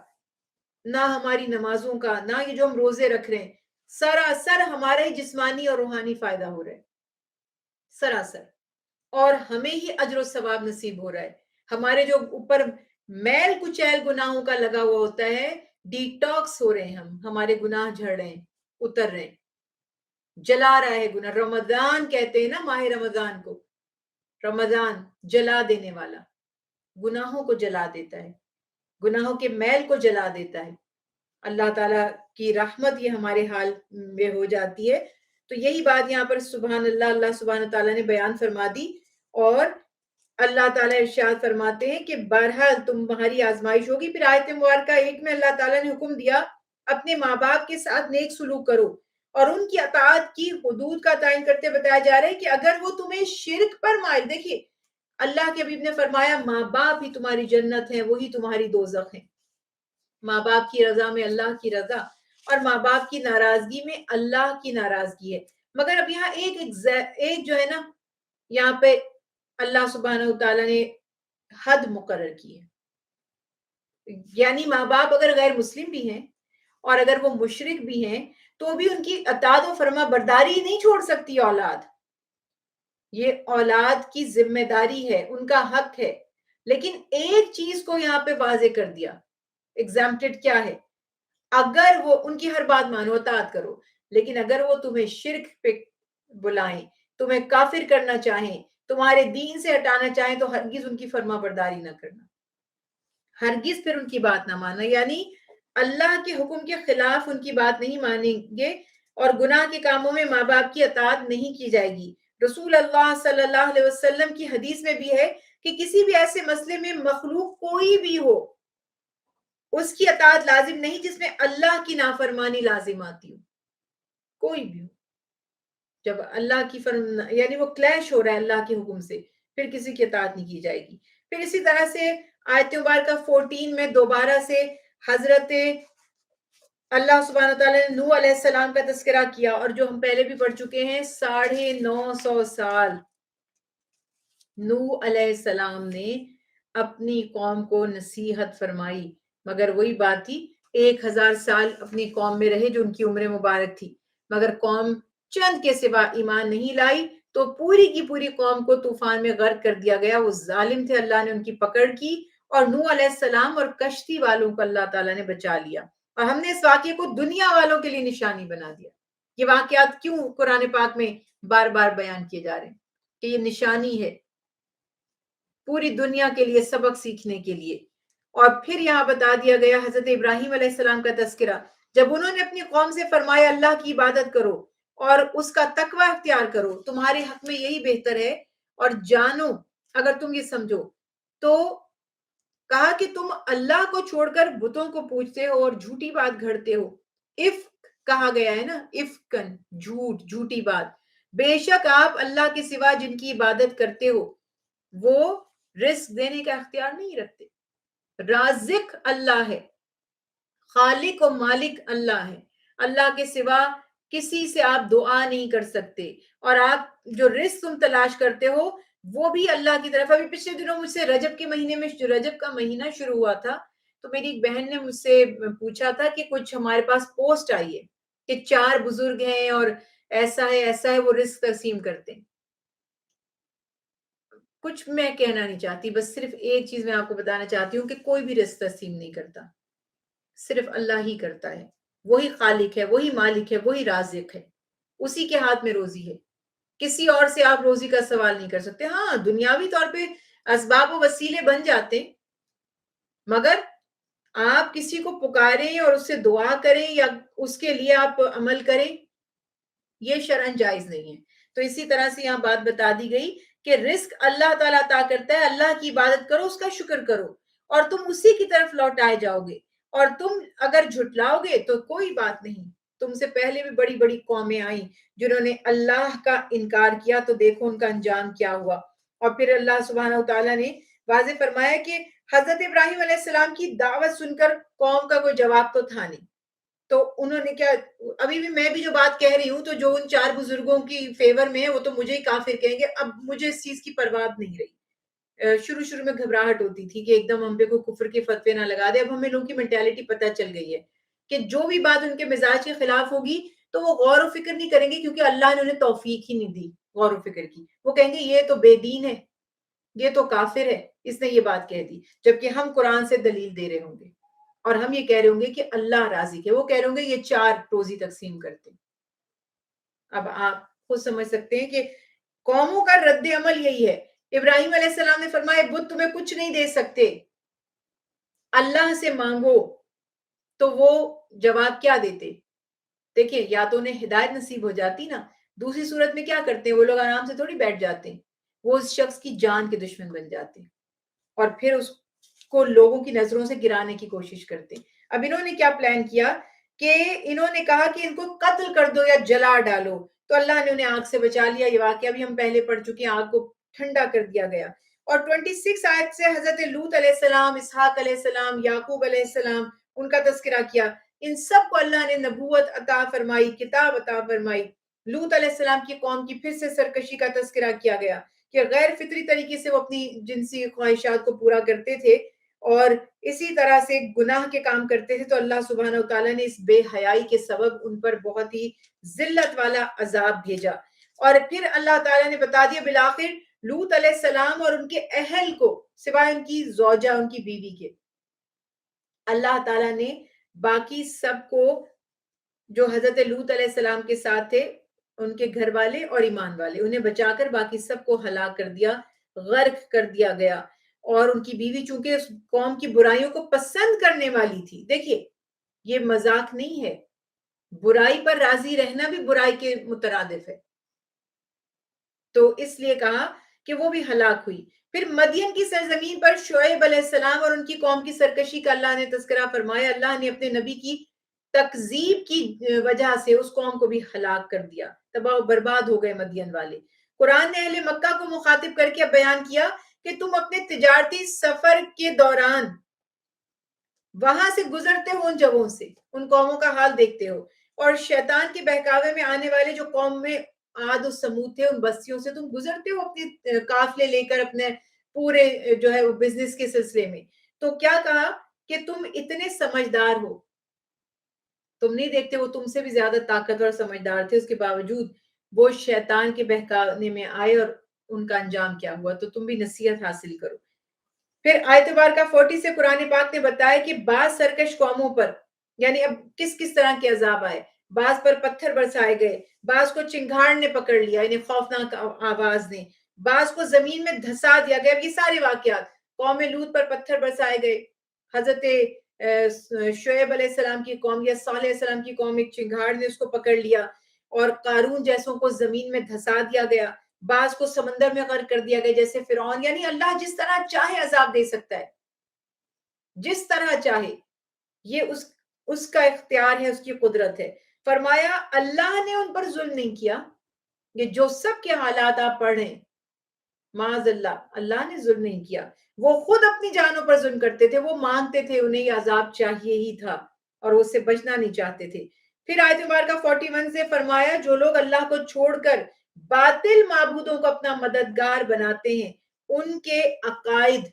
نہ ہماری نمازوں کا، نہ یہ جو ہم روزے رکھ رہے ہیں، سراسر ہمارے جسمانی اور روحانی فائدہ ہو رہا ہے، سراسر، اور ہمیں ہی اجر و ثواب نصیب ہو رہا ہے۔ ہمارے جو اوپر میل کچیل گناہوں کا لگا ہوا ہوتا ہے، ڈیٹاکس ہو رہے ہیں، ہمارے گناہ جھڑ رہے ہیں، اتر رہے ہیں، جلا رہا ہے گناہ۔ رمضان کہتے ہیں نا، ماہ رمضان کو، رمضان جلا دینے والا، گناہوں کو جلا دیتا ہے، گناہوں کے میل کو جلا دیتا ہے۔ اللہ تعالیٰ کی رحمت یہ ہمارے حال میں ہو جاتی ہے۔ تو یہی بات یہاں پر سبحان اللہ، اللہ سبحانہ تعالیٰ نے بیان فرما دی، اور اللہ تعالیٰ ارشاد فرماتے ہیں کہ بہرحال تمہاری آزمائش ہوگی۔ پھر آیت مبارکہ 1 میں اللہ تعالیٰ نے حکم دیا اپنے ماں باپ کے ساتھ نیک سلوک کرو، اور ان کی اطاعت کی حدود کا تعین کرتے بتایا جا رہا ہے کہ اگر وہ تمہیں شرک پر مائل، دیکھیے اللہ کے حبیب نے فرمایا ماں باپ ہی تمہاری جنت ہیں، وہی تمہاری دوزخ ہیں۔ ماں باپ کی رضا میں اللہ کی رضا، اور ماں باپ کی ناراضگی میں اللہ کی ناراضگی ہے۔ مگر اب یہاں ایک جو ہے نا، یہاں پہ اللہ سبحانہ وتعالیٰ نے حد مقرر کی ہے، یعنی ماں باپ اگر غیر مسلم بھی ہیں اور اگر وہ مشرک بھی ہیں تو بھی ان کی اطاعت و فرما برداری نہیں چھوڑ سکتی اولاد۔ یہ اولاد کی ذمہ داری ہے، ان کا حق ہے۔ لیکن ایک چیز کو یہاں پہ واضح کر دیا، ایگزامپٹڈ کیا ہے؟ اگر وہ ان کی ہر بات مانو، اطاعت کرو، لیکن اگر وہ تمہیں شرک پہ بلائیں، تمہیں کافر کرنا چاہیں، تمہارے دین سے ہٹانا چاہیں، تو ہرگز ان کی فرما برداری نہ کرنا، ہرگز پھر ان کی بات نہ ماننا، یعنی اللہ کے حکم کے خلاف ان کی بات نہیں مانیں گے، اور گناہ کے کاموں میں ماں باپ کی اطاعت نہیں کی جائے گی۔ رسول اللہ صلی اللہ علیہ وسلم کی حدیث میں بھی ہے کہ کسی بھی ایسے مسئلے میں مخلوق کوئی بھی ہو، اس کی اطاعت لازم نہیں جس میں اللہ کی نافرمانی لازم آتی ہو، کوئی بھی ہو۔ جب اللہ کی یعنی وہ کلیش ہو رہا ہے اللہ کے حکم سے، پھر کسی کی اطاعت نہیں کی جائے گی۔ پھر اسی طرح سے آیت مبارکہ 14 میں دوبارہ سے حضرت اللہ سبحانہ تعالیٰ نے نوح علیہ السلام کا تذکرہ کیا، اور جو ہم پہلے بھی پڑھ چکے ہیں، 950 سال نوح علیہ السلام نے اپنی قوم کو نصیحت فرمائی، مگر وہی بات تھی 1000 سال اپنی قوم میں رہے جو ان کی عمر مبارک تھی، مگر قوم چند کے سوا ایمان نہیں لائی، تو پوری کی پوری قوم کو طوفان میں غرق کر دیا گیا۔ وہ ظالم تھے، اللہ نے ان کی پکڑ کی، اور نوح علیہ السلام اور کشتی والوں کو اللہ تعالیٰ نے بچا لیا، اور ہم نے اس واقعے کو دنیا والوں کے لیے نشانی بنا دیا۔ یہ واقعات کیوں قرآن پاک میں بار بار بیان کیے جا رہے ہیں؟ کہ یہ نشانی ہے، پوری دنیا کے لیے سبق سیکھنے کے لیے. اور پھر یہاں بتا دیا گیا حضرت ابراہیم علیہ السلام کا تذکرہ، جب انہوں نے اپنی قوم سے فرمایا اللہ کی عبادت کرو اور اس کا تقوی اختیار کرو، تمہارے حق میں یہی بہتر ہے، اور جانو اگر تم یہ سمجھو، تو کہا کہ تم اللہ کو چھوڑ کر بتوں کو پوجتے ہو اور جھوٹی بات گھڑتے ہو. افک کہا گیا ہے نا، افکن جھوٹ، جھوٹی بات. بے شک آپ اللہ کے سوا جن کی عبادت کرتے ہو وہ رزق دینے کا اختیار نہیں رکھتے. رازق اللہ ہے، خالق و مالک اللہ ہے. اللہ کے سوا کسی سے آپ دعا نہیں کر سکتے، اور آپ جو رزق تم تلاش کرتے ہو وہ بھی اللہ کی طرف. ابھی پچھلے دنوں مجھ سے رجب کے مہینے میں، جو رجب کا مہینہ شروع ہوا تھا، تو میری ایک بہن نے مجھ سے پوچھا تھا کہ کچھ ہمارے پاس پوسٹ آئی ہے کہ 4 بزرگ ہیں اور ایسا ہے وہ رزق تقسیم کرتے ہیں. کچھ میں کہنا نہیں چاہتی، بس صرف ایک چیز میں آپ کو بتانا چاہتی ہوں کہ کوئی بھی رزق تقسیم نہیں کرتا، صرف اللہ ہی کرتا ہے. وہی خالق ہے، وہی مالک ہے، وہی رازق ہے، اسی کے ہاتھ میں روزی ہے. کسی اور سے آپ روزی کا سوال نہیں کر سکتے. ہاں دنیاوی طور پہ اسباب و وسیلے بن جاتے، مگر آپ کسی کو پکاریں اور اس سے دعا کریں یا اس کے لیے آپ عمل کریں، یہ شرعن جائز نہیں ہے. تو اسی طرح سے یہاں بات بتا دی گئی کہ رزق اللہ تعالیٰ عطا کرتا ہے. اللہ کی عبادت کرو، اس کا شکر کرو، اور تم اسی کی طرف لوٹائے جاؤ گے. اور تم اگر جھٹلاؤ گے تو کوئی بات نہیں، تم سے پہلے بھی بڑی بڑی قومیں آئیں جنہوں نے اللہ کا انکار کیا، تو دیکھو ان کا انجام کیا ہوا. اور پھر اللہ سبحانہ و تعالیٰ نے واضح فرمایا کہ حضرت ابراہیم علیہ السلام کی دعوت سن کر قوم کا کوئی جواب تو تھا نہیں. تو انہوں نے کیا، ابھی بھی میں بھی جو بات کہہ رہی ہوں تو جو ان 4 بزرگوں کی فیور میں ہے وہ تو مجھے ہی کافر کہیں گے. اب مجھے اس چیز کی پرواہ نہیں رہی. شروع میں گھبراہٹ ہوتی تھی کہ ایک دم ہم پہ کوئی کفر کے فتوے نہ لگا دے. اب ہمیں لوگوں کی مینٹیلٹی پتہ چل گئی ہے کہ جو بھی بات ان کے مزاج کے خلاف ہوگی تو وہ غور و فکر نہیں کریں گے، کیونکہ اللہ نے انہیں توفیق ہی نہیں دی غور و فکر کی. وہ کہیں گے یہ تو بے دین ہے، یہ تو کافر ہے، اس نے یہ بات کہہ دی. جبکہ ہم قرآن سے دلیل دے رہے ہوں گے اور ہم یہ کہہ رہے ہوں گے کہ اللہ راضی ہے. وہ کہہ رہے ہوں گے یہ 4 روزی تقسیم کرتے. اب آپ خود سمجھ سکتے ہیں کہ قوموں کا رد عمل یہی ہے. ابراہیم علیہ السلام نے فرمایا بت تمہیں کچھ نہیں دے سکتے، اللہ سے مانگو. تو وہ جواب کیا دیتے؟ دیکھیں، یا تو انہیں ہدایت نصیب ہو جاتی نا، دوسری صورت میں کیا کرتے ہیں وہ لوگ؟ آرام سے تھوڑی بیٹھ جاتے ہیں، وہ اس شخص کی جان کے دشمن بن جاتے ہیں اور پھر اس کو لوگوں کی نظروں سے گرانے کی کوشش کرتے ہیں. اب انہوں نے کیا پلان کیا کہ انہوں نے کہا کہ ان کو قتل کر دو یا جلا ڈالو. تو اللہ نے انہیں آگ سے بچا لیا. یہ واقعہ بھی ہم پہلے پڑھ چکے ہیں، آگ کو ٹھنڈا کر دیا گیا. اور 26 آیت سے حضرت لوط علیہ السلام، اسحاق علیہ السلام، یعقوب علیہ السلام، ان کا تذکرہ کیا. ان سب کو اللہ نے نبوت عطا فرمائی، کتاب عطا فرمائی. لوط علیہ السلام کی قوم کی پھر سے سرکشی کا تذکرہ کیا گیا کہ غیر فطری طریقے سے وہ اپنی جنسی خواہشات کو پورا کرتے تھے اور اسی طرح سے گناہ کے کام کرتے تھے. تو اللہ سبحانہ و تعالیٰ نے اس بے حیائی کے سبب ان پر بہت ہی ذلت والا عذاب بھیجا. اور پھر اللہ تعالیٰ نے بتا دیا بالآخر لوط علیہ السلام اور ان کے اہل کو، سوائے ان کی زوجہ، ان کی بیوی کے، اللہ تعالیٰ نے باقی سب کو جو حضرت لوط علیہ السلام کے ساتھ تھے، ان کے گھر والے اور ایمان والے، انہیں بچا کر باقی سب کو ہلاک کر دیا، غرق کر دیا گیا. اور ان کی بیوی چونکہ اس قوم کی برائیوں کو پسند کرنے والی تھی. دیکھیے یہ مذاق نہیں ہے، برائی پر راضی رہنا بھی برائی کے مترادف ہے. تو اس لیے کہا کہ وہ بھی ہلاک ہوئی. پھر مدین کی سرزمین پر شعیب علیہ السلام اور ان کی قوم کی سرکشی کا اللہ نے تذکرہ فرمایا. اللہ نے اپنے نبی کی تکذیب کی وجہ سے اس قوم کو بھی ہلاک کر دیا، تباہ و برباد ہو گئے مدین والے. قرآن نے اہل مکہ کو مخاطب کر کے بیان کیا کہ تم اپنے تجارتی سفر کے دوران وہاں سے گزرتے ہو، ان جگہوں سے ان قوموں کا حال دیکھتے ہو، اور شیطان کے بہکاوے میں آنے والے جو قوم میں عاد و سمود تھے ان بستیوں سے تم گزرتے ہو اپنے قافلے لے کر اپنے پورے جو ہے بزنس کے سلسلے میں. تو کیا کہا کہ تم اتنے سمجھدار ہو، تم نہیں دیکھتے وہ تم سے بھی زیادہ طاقتور سمجھدار تھے، اس کے باوجود وہ شیطان کے بہکانے میں آئے اور ان کا انجام کیا ہوا. تو تم بھی نصیحت حاصل کرو. پھر آیت مبارکہ 40 سے قرآن پاک نے بتایا کہ بعض سرکش قوموں پر، یعنی اب کس طرح کے عذاب آئے. بعض پر پتھر برسائے گئے، بعض کو چنگھاڑ نے پکڑ لیا، یعنی خوفناک آواز نے. بعض کو زمین میں دھسا دیا گیا. یہ سارے واقعات, قوم لوط پر پتھر برسائے گئے, حضرت شعیب علیہ السلام کی قوم یا صالح علیہ السلام کی قوم ایک چنگھاڑ نے اس کو پکڑ لیا, اور قارون جیسوں کو زمین میں دھسا دیا گیا, بعض کو سمندر میں غرق کر دیا گیا جیسے فرعون. یعنی اللہ جس طرح چاہے عذاب دے سکتا ہے, جس طرح چاہے, یہ اس کا اختیار ہے, اس کی قدرت ہے. فرمایا اللہ نے ان پر ظلم نہیں کیا. یہ جو سب کے حالات آپ پڑھ رہے ہیں, معاذ اللہ نے ظلم نہیں کیا. وہ خود اپنی جانوں پر ظلم کرتے تھے, وہ مانگتے تھے, انہیں یہ عذاب چاہیے ہی تھا اور وہ اس سے بچنا نہیں چاہتے تھے. پھر آیت مبارکہ 41 سے فرمایا جو لوگ اللہ کو چھوڑ کر باطل معبودوں کو اپنا مددگار بناتے ہیں, ان کے عقائد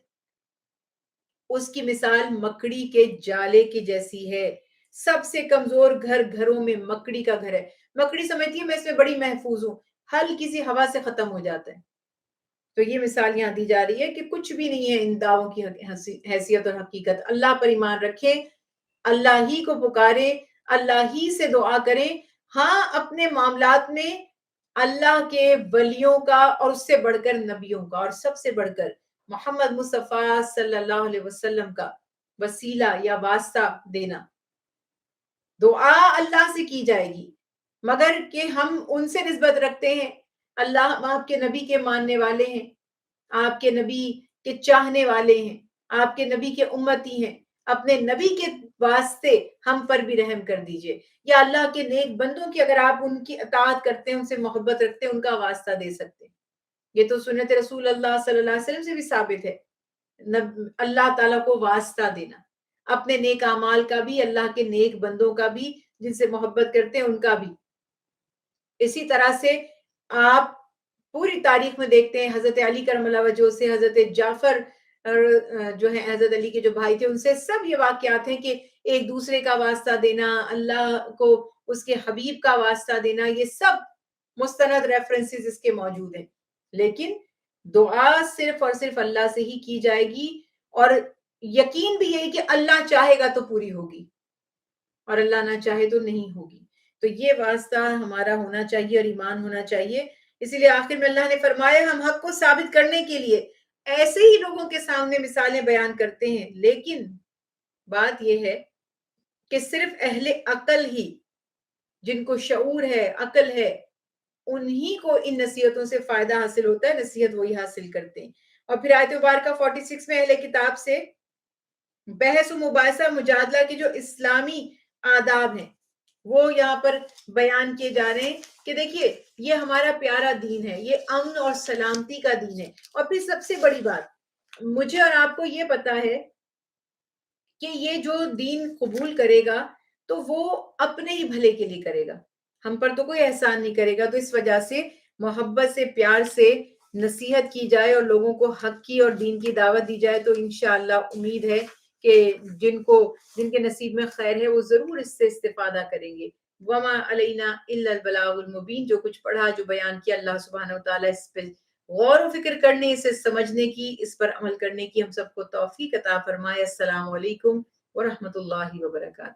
اس کی مثال مکڑی کے جالے کی جیسی ہے. سب سے کمزور گھر گھروں میں مکڑی کا گھر ہے. مکڑی سمجھتی ہے میں اس میں بڑی محفوظ ہوں, ہلکی سی ہوا سے ختم ہو جاتا ہے. تو یہ مثال یہاں دی جا رہی ہے کہ کچھ بھی نہیں ہے ان دعووں کی حیثیت اور حقیقت. اللہ پر ایمان رکھیں, اللہ ہی کو پکارے, اللہ ہی سے دعا کریں. ہاں اپنے معاملات میں اللہ کے ولیوں کا اور اس سے بڑھ کر نبیوں کا اور سب سے بڑھ کر محمد مصطفیٰ صلی اللہ علیہ وسلم کا وسیلہ یا واسطہ دینا. دعا اللہ سے کی جائے گی, مگر کہ ہم ان سے نسبت رکھتے ہیں. اللہ ہم آپ کے نبی کے ماننے والے ہیں, آپ کے نبی کے چاہنے والے ہیں, آپ کے نبی کے امتی ہیں, اپنے نبی کے واسطے ہم پر بھی رحم کر دیجئے. یا اللہ کے نیک بندوں کی اگر آپ ان کی اطاعت کرتے ہیں, ان سے محبت رکھتے ہیں, ان کا واسطہ دے سکتے ہیں. یہ تو سنت رسول اللہ صلی اللہ علیہ وسلم سے بھی ثابت ہے, اللہ تعالیٰ کو واسطہ دینا, اپنے نیک اعمال کا بھی, اللہ کے نیک بندوں کا بھی, جن سے محبت کرتے ہیں ان کا بھی. اسی طرح سے آپ پوری تاریخ میں دیکھتے ہیں حضرت علی کرم اللہ وجہہ سے حضرت جعفر جو ہے حضرت علی کے جو بھائی تھے, ان سے سب یہ واقعات ہیں کہ ایک دوسرے کا واسطہ دینا, اللہ کو اس کے حبیب کا واسطہ دینا, یہ سب مستند ریفرنسز اس کے موجود ہیں. لیکن دعا صرف اور صرف اللہ سے ہی کی جائے گی, اور یقین بھی یہی کہ اللہ چاہے گا تو پوری ہوگی اور اللہ نہ چاہے تو نہیں ہوگی. تو یہ واسطہ ہمارا ہونا چاہیے اور ایمان ہونا چاہیے. اسی لیے آخر میں اللہ نے فرمایا ہم حق کو ثابت کرنے کے لیے ایسے ہی لوگوں کے سامنے مثالیں بیان کرتے ہیں, لیکن بات یہ ہے کہ صرف اہل عقل ہی, جن کو شعور ہے, عقل ہے, انہی کو ان نصیحتوں سے فائدہ حاصل ہوتا ہے, نصیحت وہی حاصل کرتے ہیں. اور پھر آیت مبارکہ 46 میں اہل کتاب سے بحث و مباحثہ مجادلہ کے جو اسلامی آداب ہیں وہ یہاں پر بیان کیے جا رہے ہیں کہ دیکھیے یہ ہمارا پیارا دین ہے, یہ امن اور سلامتی کا دین ہے. اور پھر سب سے بڑی بات مجھے اور آپ کو یہ پتا ہے کہ یہ جو دین قبول کرے گا تو وہ اپنے ہی بھلے کے لیے کرے گا, ہم پر تو کوئی احسان نہیں کرے گا. تو اس وجہ سے محبت سے, پیار سے نصیحت کی جائے اور لوگوں کو حق کی اور دین کی دعوت دی جائے, تو انشاءاللہ امید ہے کہ جن کے نصیب میں خیر ہے وہ ضرور اس سے استفادہ کریں گے. وما علینا الا البلاغ المبین. جو کچھ پڑھا, جو بیان کیا, اللہ سبحانہ وتعالی اس پہ غور و فکر کرنے, اسے سمجھنے کی, اس پر عمل کرنے کی ہم سب کو توفیق عطا فرمائے. السلام علیکم ورحمۃ اللہ وبرکاتہ.